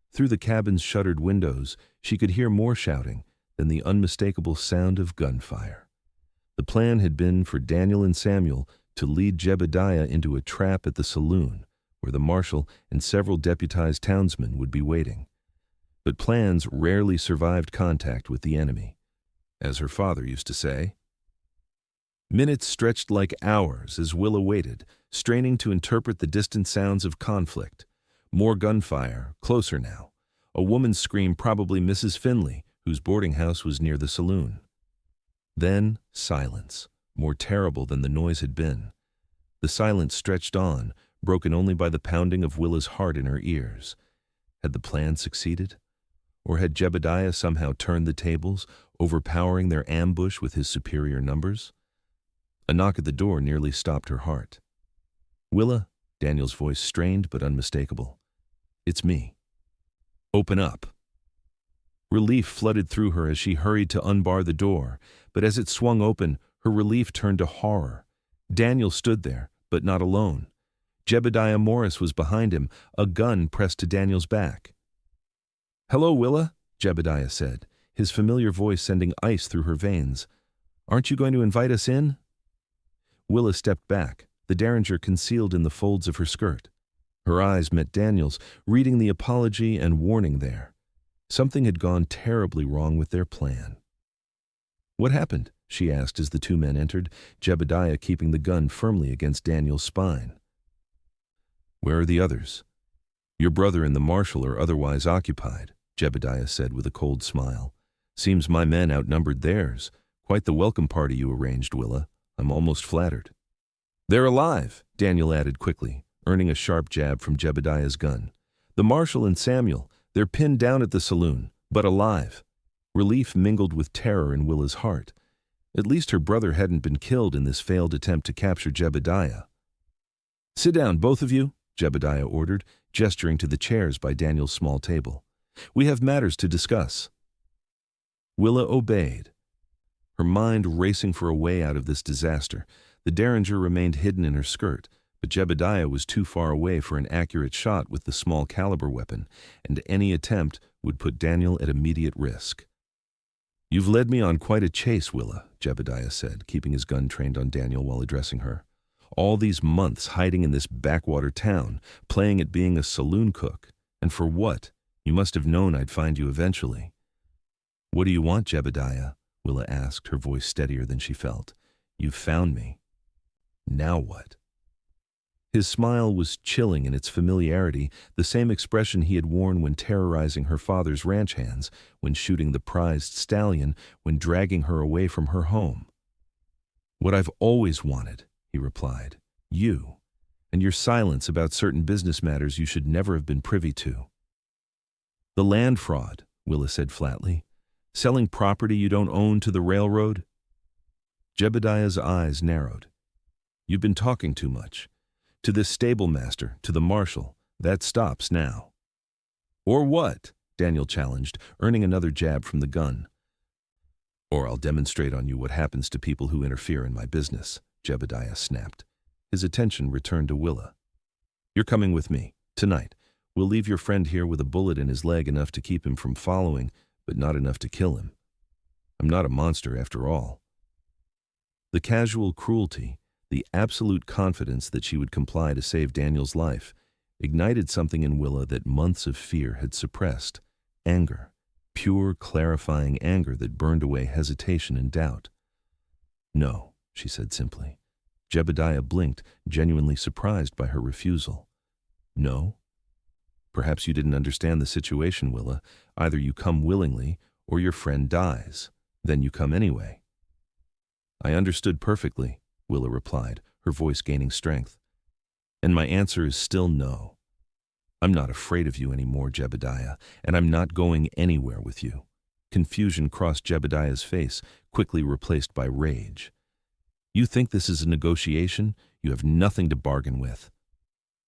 Through the cabin's shuttered windows, she could hear more shouting than the unmistakable sound of gunfire. The plan had been for Daniel and Samuel to lead Jebediah into a trap at the saloon, where the marshal and several deputized townsmen would be waiting. But plans rarely survived contact with the enemy, as her father used to say. Minutes stretched like hours as Willa waited, straining to interpret the distant sounds of conflict. More gunfire, closer now. A woman's scream, probably Mrs. Finley, whose boarding house was near the saloon. Then silence, more terrible than the noise had been. The silence stretched on, broken only by the pounding of Willa's heart in her ears. Had the plan succeeded? Or had Jebediah somehow turned the tables, overpowering their ambush with his superior numbers? A knock at the door nearly stopped her heart. "Willa," Daniel's voice strained but unmistakable. "It's me." "Open up." Relief flooded through her as she hurried to unbar the door, but as it swung open, her relief turned to horror. Daniel stood there, but not alone. Jebediah Morris was behind him, a gun pressed to Daniel's back. "Hello, Willa," Jebediah said, his familiar voice sending ice through her veins. "Aren't you going to invite us in?" Willa stepped back, the derringer concealed in the folds of her skirt. Her eyes met Daniel's, reading the apology and warning there. Something had gone terribly wrong with their plan. "What happened?" she asked as the two men entered, Jebediah keeping the gun firmly against Daniel's spine. "Where are the others?" "Your brother and the marshal are otherwise occupied," Jebediah said with a cold smile. "Seems my men outnumbered theirs. Quite the welcome party you arranged, Willa. I'm almost flattered." "They're alive," Daniel added quickly, earning a sharp jab from Jebediah's gun. "The marshal and Samuel, they're pinned down at the saloon, but alive." Relief mingled with terror in Willa's heart. At least her brother hadn't been killed in this failed attempt to capture Jebediah. "Sit down, both of you," Jebediah ordered, gesturing to the chairs by Daniel's small table. "We have matters to discuss." Willa obeyed, her mind racing for a way out of this disaster. The derringer remained hidden in her skirt, but Jebediah was too far away for an accurate shot with the small caliber weapon, and any attempt would put Daniel at immediate risk. "You've led me on quite a chase, Willa," Jebediah said, keeping his gun trained on Daniel while addressing her. "All these months hiding in this backwater town, playing at being a saloon cook. And for what? You must have known I'd find you eventually." "What do you want, Jebediah?" Willa asked, her voice steadier than she felt. "You've found me. Now what?" His smile was chilling in its familiarity, the same expression he had worn when terrorizing her father's ranch hands, when shooting the prized stallion, when dragging her away from her home. "What I've always wanted," he replied. "You, and your silence about certain business matters you should never have been privy to." "The land fraud," Willa said flatly. "Selling property you don't own to the railroad?" Jebediah's eyes narrowed. "You've been talking too much. To this stable master, to the marshal. That stops now." "Or what?" Daniel challenged, earning another jab from the gun. "Or I'll demonstrate on you what happens to people who interfere in my business," Jebediah snapped. His attention returned to Willa. "You're coming with me, tonight. We'll leave your friend here with a bullet in his leg enough to keep him from following, but not enough to kill him. I'm not a monster after all." The casual cruelty, the absolute confidence that she would comply to save Daniel's life, ignited something in Willa that months of fear had suppressed. Anger. Pure, clarifying anger that burned away hesitation and doubt. "No," she said simply. Jebediah blinked, genuinely surprised by her refusal. "No? Perhaps you didn't understand the situation, Willa. Either you come willingly, or your friend dies. Then you come anyway." "I understood perfectly," Willa replied, her voice gaining strength. "And my answer is still no. I'm not afraid of you anymore, Jebediah, and I'm not going anywhere with you." Confusion crossed Jebediah's face, quickly replaced by rage. "You think this is a negotiation? You have nothing to bargain with."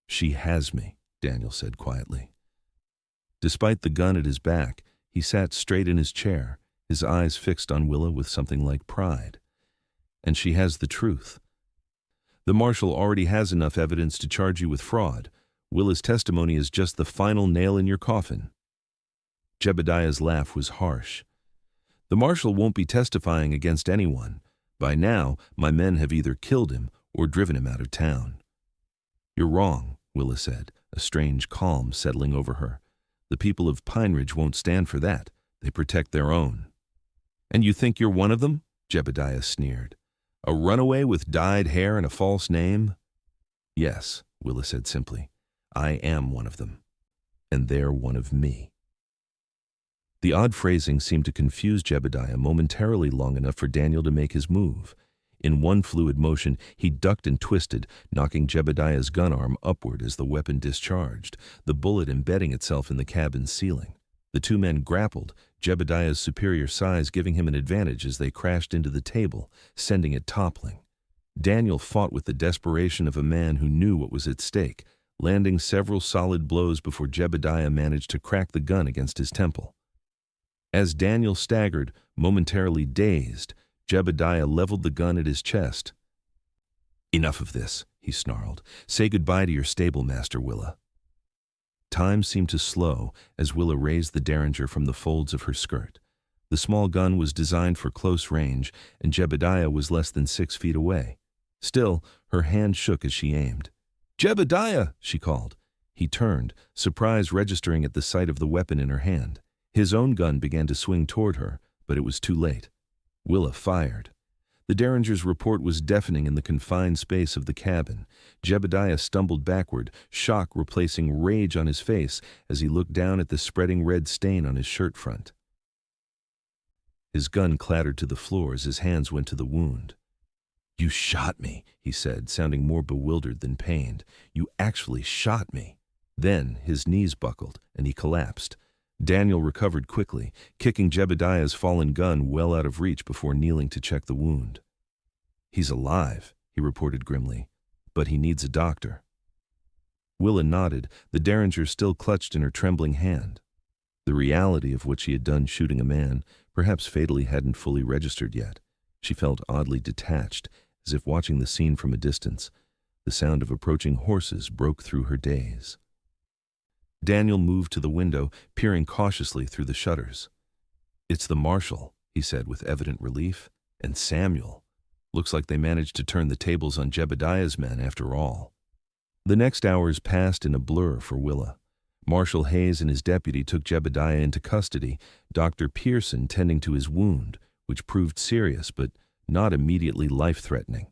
"She has me," Daniel said quietly. Despite the gun at his back, he sat straight in his chair, his eyes fixed on Willa with something like pride. "And she has the truth. The marshal already has enough evidence to charge you with fraud. Willa's testimony is just the final nail in your coffin." Jebediah's laugh was harsh. "The marshal won't be testifying against anyone. By now, my men have either killed him or driven him out of town." "You're wrong," Willa said, a strange calm settling over her. "The people of Pineridge won't stand for that. They protect their own." "And you think you're one of them?" Jebediah sneered. "A runaway with dyed hair and a false name?" "Yes," Willa said simply. "I am one of them. And they're one of me." The odd phrasing seemed to confuse Jebediah momentarily long enough for Daniel to make his move. In one fluid motion, he ducked and twisted, knocking Jebediah's gun arm upward as the weapon discharged, the bullet embedding itself in the cabin's ceiling. The two men grappled, Jebediah's superior size giving him an advantage as they crashed into the table, sending it toppling. Daniel fought with the desperation of a man who knew what was at stake, landing several solid blows before Jebediah managed to crack the gun against his temple. As Daniel staggered, momentarily dazed, Jebediah leveled the gun at his chest. "Enough of this," he snarled. "Say goodbye to your stable master, Willa." Time seemed to slow as Willa raised the Derringer from the folds of her skirt. The small gun was designed for close range, and Jebediah was less than 6 feet away. Still, her hand shook as she aimed. "Jebediah!" she called. He turned, surprise registering at the sight of the weapon in her hand. His own gun began to swing toward her, but it was too late. Willa fired. The Derringer's report was deafening in the confined space of the cabin. Jebediah stumbled backward, shock replacing rage on his face as he looked down at the spreading red stain on his shirt front. His gun clattered to the floor as his hands went to the wound. "You shot me," he said, sounding more bewildered than pained. "You actually shot me." Then his knees buckled, and he collapsed. Daniel recovered quickly, kicking Jebediah's fallen gun well out of reach before kneeling to check the wound. "He's alive," he reported grimly, "but he needs a doctor." Willa nodded, the Derringer still clutched in her trembling hand. The reality of what she had done shooting a man, perhaps fatally, hadn't fully registered yet. She felt oddly detached, as if watching the scene from a distance. The sound of approaching horses broke through her daze. Daniel moved to the window, peering cautiously through the shutters. "It's the marshal," he said with evident relief, "and Samuel. Looks like they managed to turn the tables on Jebediah's men after all." The next hours passed in a blur for Willa. Marshal Hayes and his deputy took Jebediah into custody, Dr. Pearson tending to his wound, which proved serious but not immediately life-threatening.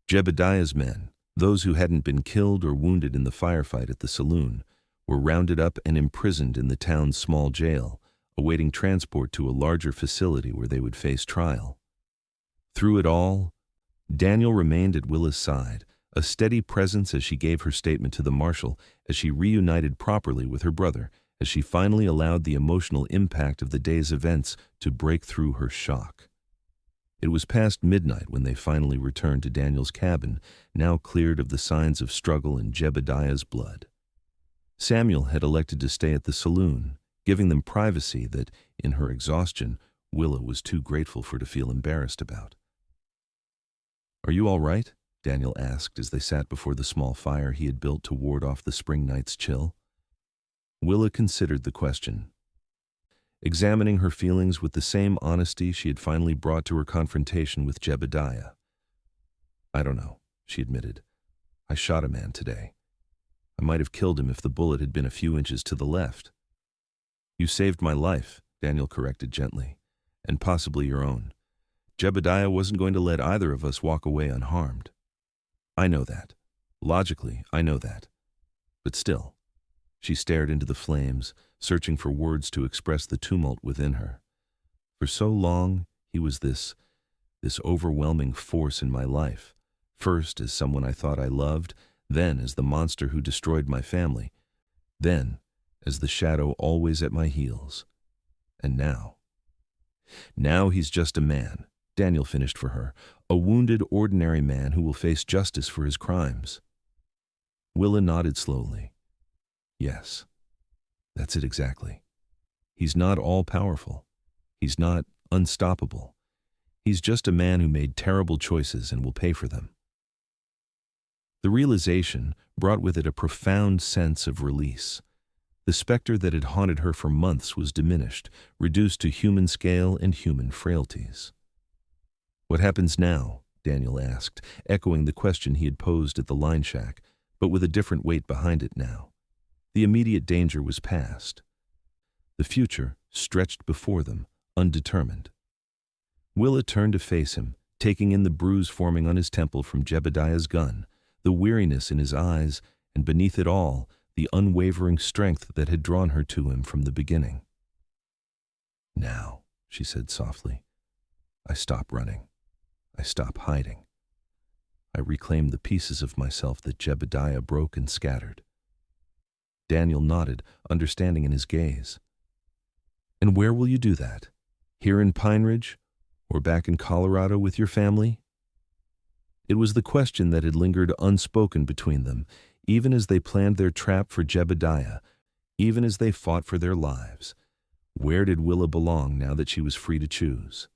Jebediah's men, those who hadn't been killed or wounded in the firefight at the saloon, were rounded up and imprisoned in the town's small jail, awaiting transport to a larger facility where they would face trial. Through it all, Daniel remained at Willa's side, a steady presence as she gave her statement to the marshal, as she reunited properly with her brother, as she finally allowed the emotional impact of the day's events to break through her shock. It was past midnight when they finally returned to Daniel's cabin, now cleared of the signs of struggle in Jebediah's blood. Samuel had elected to stay at the saloon, giving them privacy that, in her exhaustion, Willa was too grateful for to feel embarrassed about. "Are you all right?" Daniel asked as they sat before the small fire he had built to ward off the spring night's chill. Willa considered the question, examining her feelings with the same honesty she had finally brought to her confrontation with Jebediah. "I don't know," she admitted. "I shot a man today. I might have killed him if the bullet had been a few inches to the left." "You saved my life," Daniel corrected gently, "and possibly your own. Jebediah wasn't going to let either of us walk away unharmed." "I know that. Logically, I know that. But still." She stared into the flames, searching for words to express the tumult within her. "For so long, he was this overwhelming force in my life, first as someone I thought I loved, then as the monster who destroyed my family, then as the shadow always at my heels. And now he's just a man," Daniel finished for her, "a wounded, ordinary man who will face justice for his crimes." Willa nodded slowly. "Yes, that's it exactly. He's not all-powerful. He's not unstoppable. He's just a man who made terrible choices and will pay for them." The realization brought with it a profound sense of release. The specter that had haunted her for months was diminished, reduced to human scale and human frailties. "What happens now?" Daniel asked, echoing the question he had posed at the line shack, but with a different weight behind it now. The immediate danger was past. The future stretched before them, undetermined. Willa turned to face him, taking in the bruise forming on his temple from Jebediah's gun, the weariness in his eyes, and beneath it all, the unwavering strength that had drawn her to him from the beginning. "Now," she said softly, "I stop running. I stop hiding. I reclaim the pieces of myself that Jebediah broke and scattered." Daniel nodded, understanding in his gaze. "And where will you do that? Here in Pineridge? Or back in Colorado with your family?" It was the question that had lingered unspoken between them, even as they planned their trap for Jebediah, even as they fought for their lives. Where did Willa belong now that she was free to choose?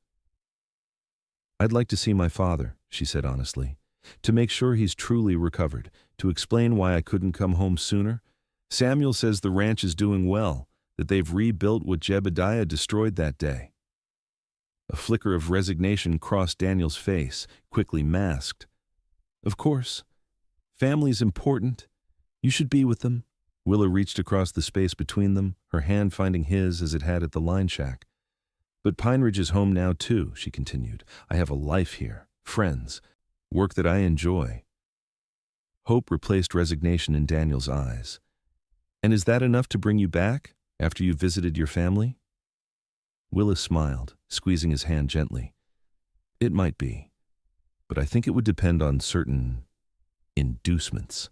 "I'd like to see my father," she said honestly, "to make sure he's truly recovered, to explain why I couldn't come home sooner, Samuel says the ranch is doing well, that they've rebuilt what Jebediah destroyed that day. A flicker of resignation crossed Daniel's face, quickly masked. Of course. Family's important. You should be with them. Willa reached across the space between them, her hand finding his as it had at the line shack. But Pineridge is home now too, she continued. I have a life here, friends, work that I enjoy. Hope replaced resignation in Daniel's eyes. And is that enough to bring you back, after you've visited your family? Willa smiled, squeezing his hand gently. It might be, but I think it would depend on certain inducements.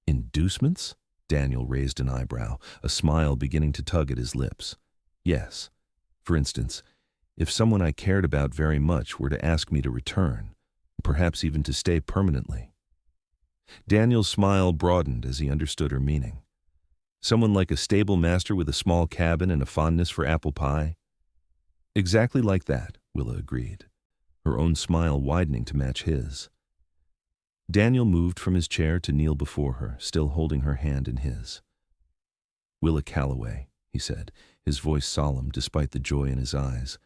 Inducements? Daniel raised an eyebrow, a smile beginning to tug at his lips. Yes. For instance, if someone I cared about very much were to ask me to return, perhaps even to stay permanently. Daniel's smile broadened as he understood her meaning. Someone like a stable master with a small cabin and a fondness for apple pie? Exactly like that, Willa agreed, her own smile widening to match his. Daniel moved from his chair to kneel before her, still holding her hand in his. Willa Calloway, he said, his voice solemn despite the joy in his eyes.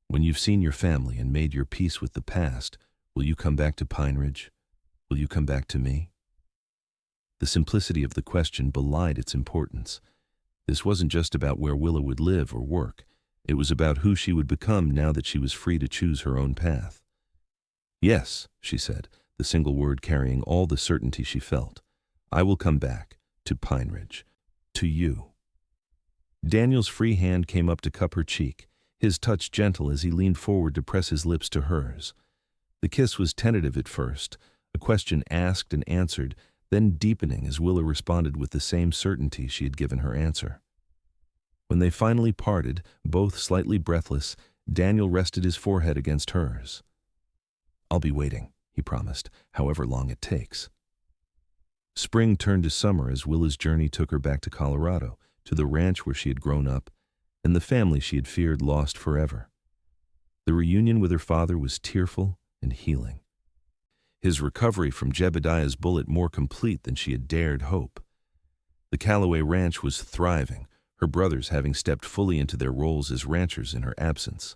When you've seen your family and made your peace with the past, will you come back to Pineridge? Will you come back to me? The simplicity of the question belied its importance. This wasn't just about where Willa would live or work. It was about who she would become now that she was free to choose her own path. Yes, she said, the single word carrying all the certainty she felt. I will come back, to Pineridge, to you. Daniel's free hand came up to cup her cheek, his touch gentle as he leaned forward to press his lips to hers. The kiss was tentative at first, a question asked and answered, then deepening as Willa responded with the same certainty she had given her answer. When they finally parted, both slightly breathless, Daniel rested his forehead against hers. I'll be waiting, he promised, however long it takes. Spring turned to summer as Willa's journey took her back to Colorado, to the ranch where she had grown up, and the family she had feared lost forever. The reunion with her father was tearful and healing. His recovery from Jebediah's bullet more complete than she had dared hope. The Calloway ranch was thriving, her brothers having stepped fully into their roles as ranchers in her absence.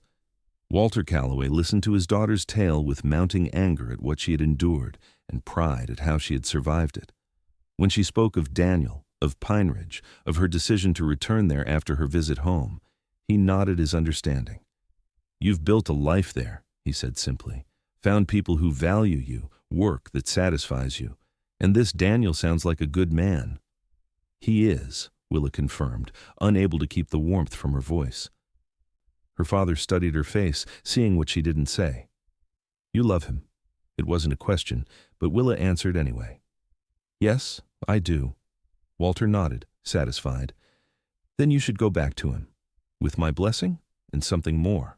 Walter Calloway listened to his daughter's tale with mounting anger at what she had endured and pride at how she had survived it. When she spoke of Daniel, of Pineridge, of her decision to return there after her visit home, he nodded his understanding. You've built a life there, he said simply, found people who value you, work that satisfies you, and this Daniel sounds like a good man. He is, Willa confirmed, unable to keep the warmth from her voice. Her father studied her face, seeing what she didn't say. You love him. It wasn't a question, but Willa answered anyway. Yes, I do. Walter nodded, satisfied. Then you should go back to him, with my blessing and something more.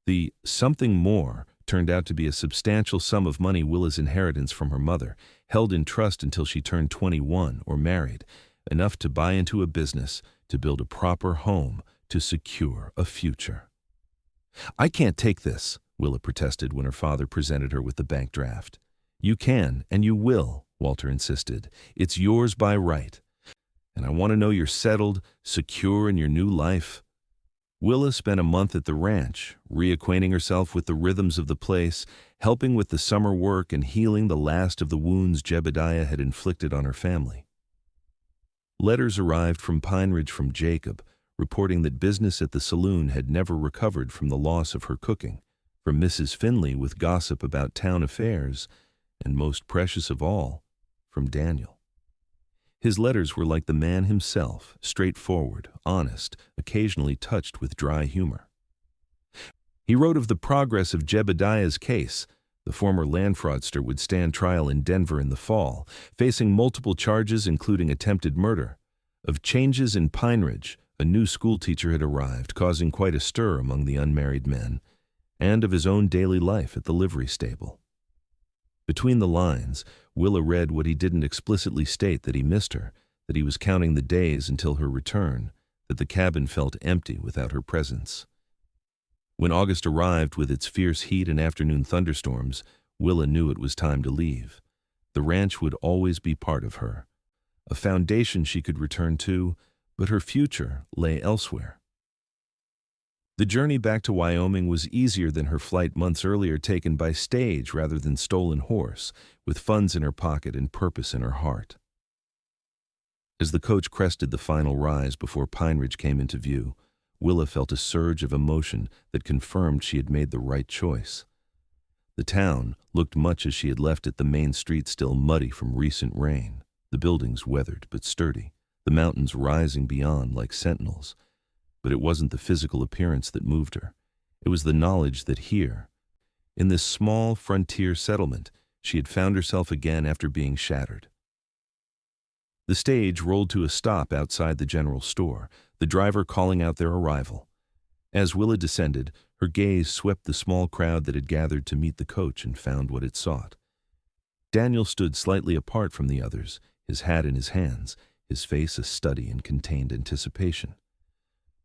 The something more turned out to be a substantial sum of money, Willa's inheritance from her mother, held in trust until she turned 21 or married, enough to buy into a business, to build a proper home, to secure a future. I can't take this, Willa protested when her father presented her with the bank draft. You can, and you will, Walter insisted. It's yours by right. And I want to know you're settled, secure in your new life. Willa spent a month at the ranch, reacquainting herself with the rhythms of the place, helping with the summer work and healing the last of the wounds Jebediah had inflicted on her family. Letters arrived from Pineridge from Jacob, reporting that business at the saloon had never recovered from the loss of her cooking, from Mrs. Finley with gossip about town affairs, and most precious of all, from Daniel. His letters were like the man himself, straightforward, honest, occasionally touched with dry humor. He wrote of the progress of Jebediah's case. The former land fraudster would stand trial in Denver in the fall, facing multiple charges including attempted murder. Of changes in Pineridge, a new schoolteacher had arrived, causing quite a stir among the unmarried men, and of his own daily life at the livery stable. Between the lines, Willa read what he didn't explicitly state, that he missed her, that he was counting the days until her return, that the cabin felt empty without her presence. When August arrived with its fierce heat and afternoon thunderstorms, Willa knew it was time to leave. The ranch would always be part of her, a foundation she could return to, but her future lay elsewhere. The journey back to Wyoming was easier than her flight months earlier taken by stage rather than stolen horse, with funds in her pocket and purpose in her heart. As the coach crested the final rise before Pineridge came into view, Willa felt a surge of emotion that confirmed she had made the right choice. The town looked much as she had left it, the main street still muddy from recent rain, the buildings weathered but sturdy, the mountains rising beyond like sentinels. But it wasn't the physical appearance that moved her. It was the knowledge that here, in this small frontier settlement, she had found herself again after being shattered. The stage rolled to a stop outside the general store, the driver calling out their arrival. As Willa descended, her gaze swept the small crowd that had gathered to meet the coach and found what it sought. Daniel stood slightly apart from the others, his hat in his hands, his face a study in contained anticipation.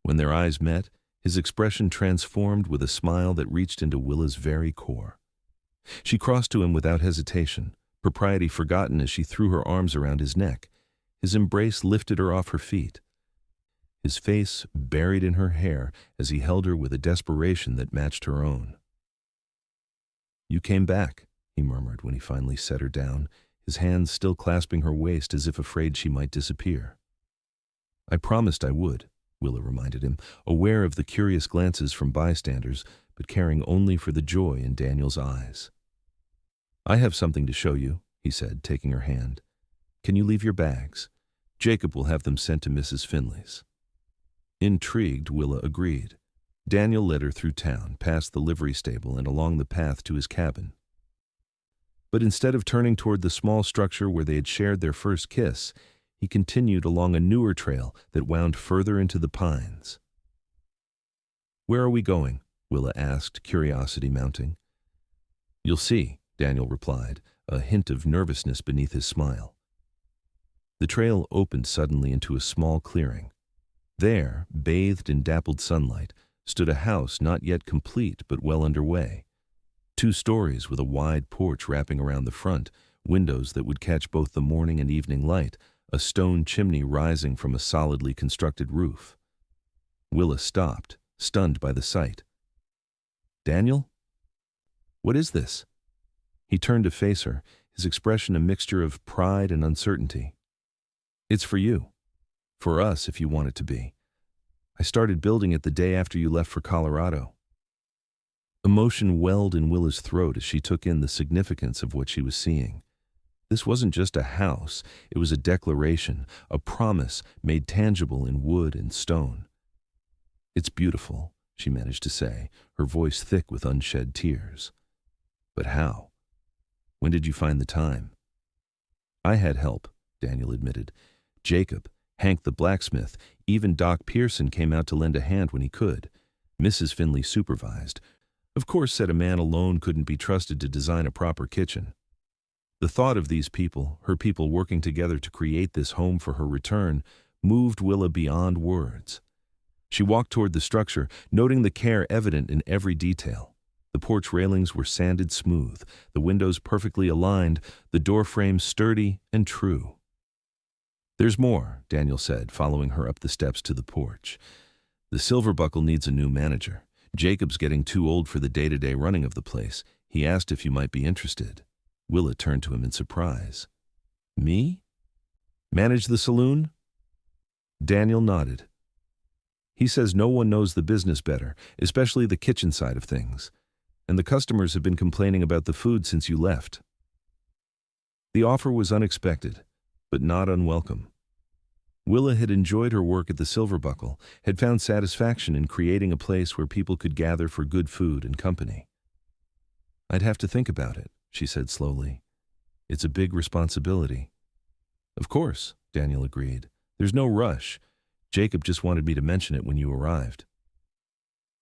When their eyes met, his expression transformed with a smile that reached into Willa's very core. She crossed to him without hesitation, propriety forgotten as she threw her arms around his neck. His embrace lifted her off her feet. His face buried in her hair as he held her with a desperation that matched her own. "You came back," he murmured when he finally set her down, his hands still clasping her waist as if afraid she might disappear. "I promised I would," Willa reminded him, aware of the curious glances from bystanders, but caring only for the joy in Daniel's eyes. "I have something to show you," he said, taking her hand. "Can you leave your bags? Jacob will have them sent to Mrs. Finley's." Intrigued, Willa agreed. Daniel led her through town, past the livery stable and along the path to his cabin. But instead of turning toward the small structure where they had shared their first kiss, he continued along a newer trail that wound further into the pines. "Where are we going?" Willa asked, curiosity mounting. "You'll see," Daniel replied, a hint of nervousness beneath his smile. The trail opened suddenly into a small clearing. There, bathed in dappled sunlight, stood a house not yet complete but well underway. 2 stories with a wide porch wrapping around the front, windows that would catch both the morning and evening light, a stone chimney rising from a solidly constructed roof. Willa stopped, stunned by the sight. "Daniel? What is this?" He turned to face her, his expression a mixture of pride and uncertainty. "It's for you. For us, if you want it to be. I started building it the day after you left for Colorado." Emotion welled in Willa's throat as she took in the significance of what she was seeing. This wasn't just a house, it was a declaration, a promise made tangible in wood and stone. "It's beautiful," she managed to say, her voice thick with unshed tears. "But how? When did you find the time?" "I had help," Daniel admitted. "Jacob, Hank the blacksmith, even Doc Pearson came out to lend a hand when he could. Mrs. Finley supervised. Of course, said a man alone couldn't be trusted to design a proper kitchen." The thought of these people, her people working together to create this home for her return, moved Willa beyond words. She walked toward the structure, noting the care evident in every detail. The porch railings were sanded smooth, the windows perfectly aligned, the door frames sturdy and true. "There's more," Daniel said, following her up the steps to the porch. "The Silver Buckle needs a new manager. Jacob's getting too old for the day-to-day running of the place. He asked if you might be interested." Willa turned to him in surprise. "Me? Manage the saloon?" Daniel nodded. "He says no one knows the business better, especially the kitchen side of things. And the customers have been complaining about the food since you left." The offer was unexpected, but not unwelcome. Willa had enjoyed her work at the Silver Buckle, had found satisfaction in creating a place where people could gather for good food and company. "I'd have to think about it," she said slowly. "It's a big responsibility." "Of course," Daniel agreed. "There's no rush. Jacob just wanted me to mention it when you arrived."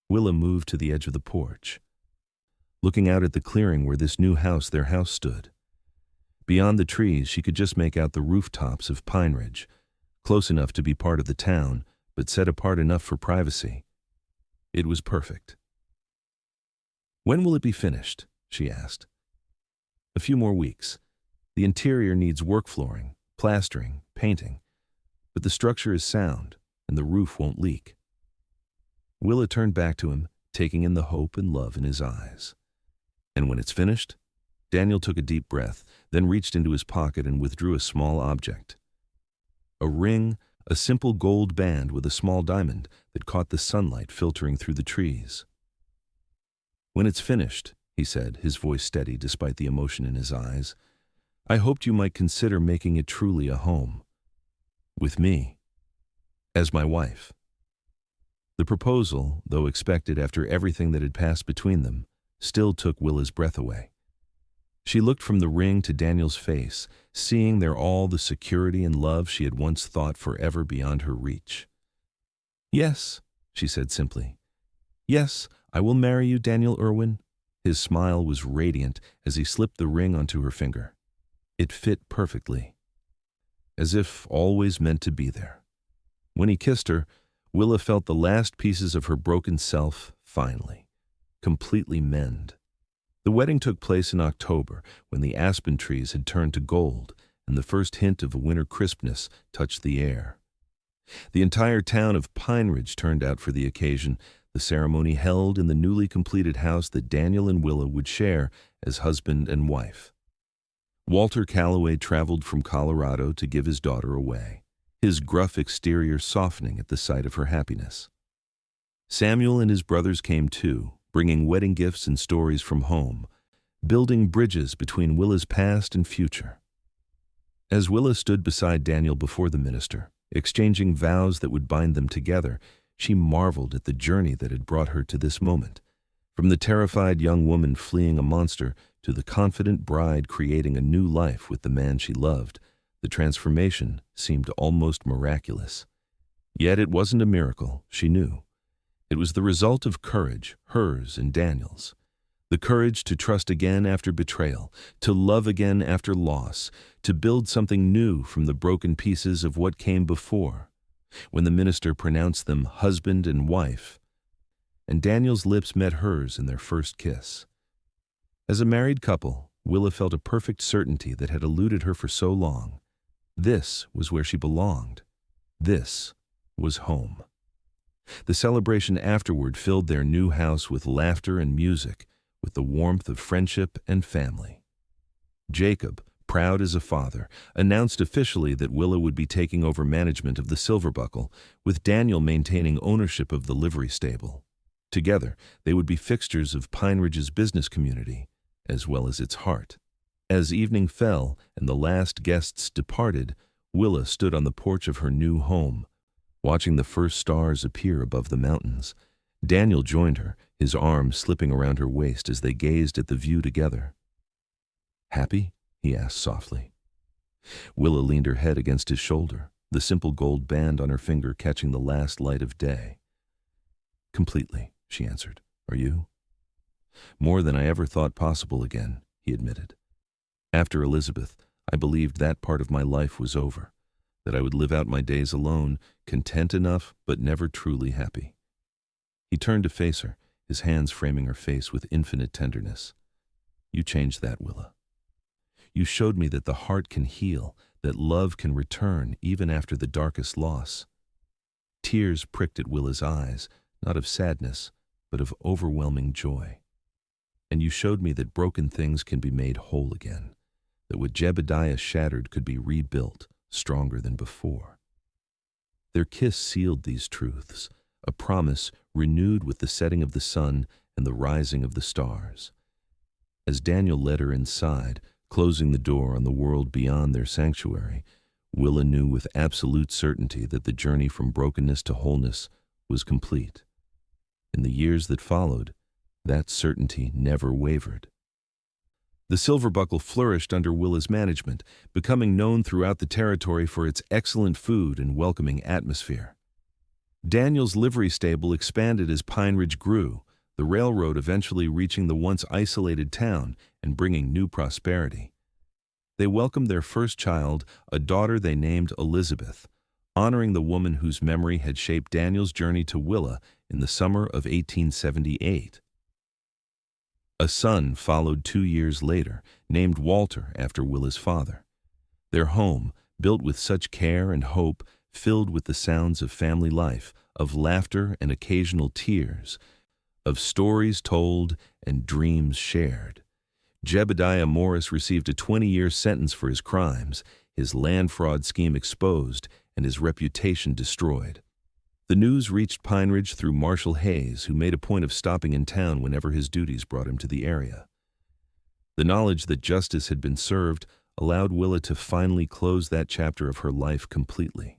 Willa moved to the edge of the porch, looking out at the clearing where this new house, their house, stood. Beyond the trees, she could just make out the rooftops of Pineridge, close enough to be part of the town, but set apart enough for privacy. It was perfect. "When will it be finished?" she asked. "A few more weeks. The interior needs work flooring, plastering, painting, but the structure is sound and the roof won't leak. Willa turned back to him, taking in the hope and love in his eyes. And when it's finished, Daniel took a deep breath, then reached into his pocket and withdrew a small object. A ring, a simple gold band with a small diamond that caught the sunlight filtering through the trees. "When it's finished," he said, his voice steady despite the emotion in his eyes, "I hoped you might consider making it truly a home. With me. As my wife." The proposal, though expected after everything that had passed between them, still took Willa's breath away. She looked from the ring to Daniel's face, seeing there all the security and love she had once thought forever beyond her reach. "Yes," she said simply. "Yes, I will marry you, Daniel Irwin." His smile was radiant as he slipped the ring onto her finger. It fit perfectly, as if always meant to be there. When he kissed her, Willa felt the last pieces of her broken self finally, completely mend. The wedding took place in October, when the aspen trees had turned to gold and the first hint of a winter crispness touched the air. The entire town of Pineridge turned out for the occasion, the ceremony held in the newly completed house that Daniel and Willa would share as husband and wife. Walter Calloway traveled from Colorado to give his daughter away, his gruff exterior softening at the sight of her happiness. Samuel and his brothers came too, bringing wedding gifts and stories from home, building bridges between Willa's past and future. As Willa stood beside Daniel before the minister, exchanging vows that would bind them together, she marveled at the journey that had brought her to this moment. From the terrified young woman fleeing a monster to the confident bride creating a new life with the man she loved, the transformation seemed almost miraculous. Yet it wasn't a miracle, she knew. It was the result of courage, hers and Daniel's. The courage to trust again after betrayal, to love again after loss, to build something new from the broken pieces of what came before. When the minister pronounced them husband and wife, and Daniel's lips met hers in their first kiss. As a married couple, Willa felt a perfect certainty that had eluded her for so long. This was where she belonged. This was home. The celebration afterward filled their new house with laughter and music, with the warmth of friendship and family. Jacob, proud as a father, announced officially that Willa would be taking over management of the Silver Buckle, with Daniel maintaining ownership of the livery stable. Together, they would be fixtures of Pineridge's business community, as well as its heart. As evening fell and the last guests departed, Willa stood on the porch of her new home, watching the first stars appear above the mountains. Daniel joined her, his arms slipping around her waist as they gazed at the view together. "Happy?" he asked softly. Willa leaned her head against his shoulder, the simple gold band on her finger catching the last light of day. "Completely," she answered. "Are you?" "More than I ever thought possible again," he admitted. "After Elizabeth, I believed that part of my life was over, that I would live out my days alone, content enough but never truly happy." He turned to face her, his hands framing her face with infinite tenderness. "You changed that, Willa. You showed me that the heart can heal, that love can return even after the darkest loss." Tears pricked at Willa's eyes, not of sadness, but of overwhelming joy. "And you showed me that broken things can be made whole again, that what Jebediah shattered could be rebuilt, stronger than before." Their kiss sealed these truths, a promise renewed with the setting of the sun and the rising of the stars. As Daniel led her inside, closing the door on the world beyond their sanctuary, Willa knew with absolute certainty that the journey from brokenness to wholeness was complete. In the years that followed, that certainty never wavered. The Silver Buckle flourished under Willa's management, becoming known throughout the territory for its excellent food and welcoming atmosphere. Daniel's livery stable expanded as Pineridge grew, the railroad eventually reaching the once isolated town and bringing new prosperity. They welcomed their first child, a daughter they named Elizabeth, honoring the woman whose memory had shaped Daniel's journey to Willa in the summer of 1878. A son followed 2 years later, named Walter after Willa's father. Their home, built with such care and hope, filled with the sounds of family life, of laughter and occasional tears, of stories told and dreams shared. Jebediah Morris received a 20-year sentence for his crimes, his land fraud scheme exposed, and his reputation destroyed. The news reached Pineridge through Marshal Hayes, who made a point of stopping in town whenever his duties brought him to the area. The knowledge that justice had been served allowed Willa to finally close that chapter of her life completely.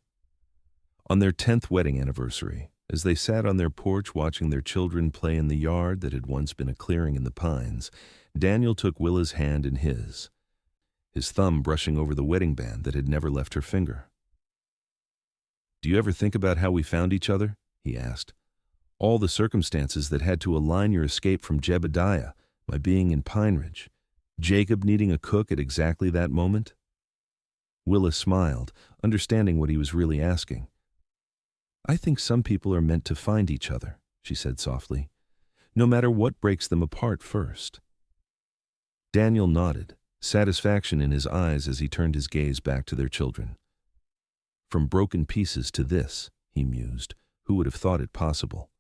On their 10th wedding anniversary, as they sat on their porch watching their children play in the yard that had once been a clearing in the pines, Daniel took Willa's hand in his thumb brushing over the wedding band that had never left her finger. "Do you ever think about how we found each other?" he asked. "All the circumstances that had to align your escape from Jebediah, my being in Pineridge, Jacob needing a cook at exactly that moment?" Willa smiled, understanding what he was really asking. "I think some people are meant to find each other," she said softly, "no matter what breaks them apart first." Daniel nodded, satisfaction in his eyes as he turned his gaze back to their children. "From broken pieces to this," he mused. "Who would have thought it possible?"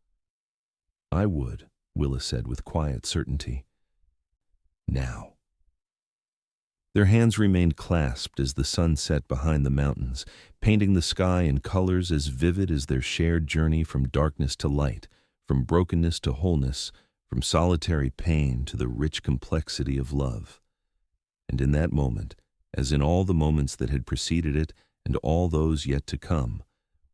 "I would," Willa said with quiet certainty. "Now." Their hands remained clasped as the sun set behind the mountains, painting the sky in colors as vivid as their shared journey from darkness to light, from brokenness to wholeness, from solitary pain to the rich complexity of love. And in that moment, as in all the moments that had preceded it and all those yet to come,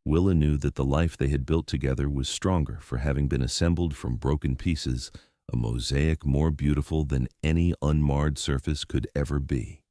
Willa knew that the life they had built together was stronger for having been assembled from broken pieces, a mosaic more beautiful than any unmarred surface could ever be.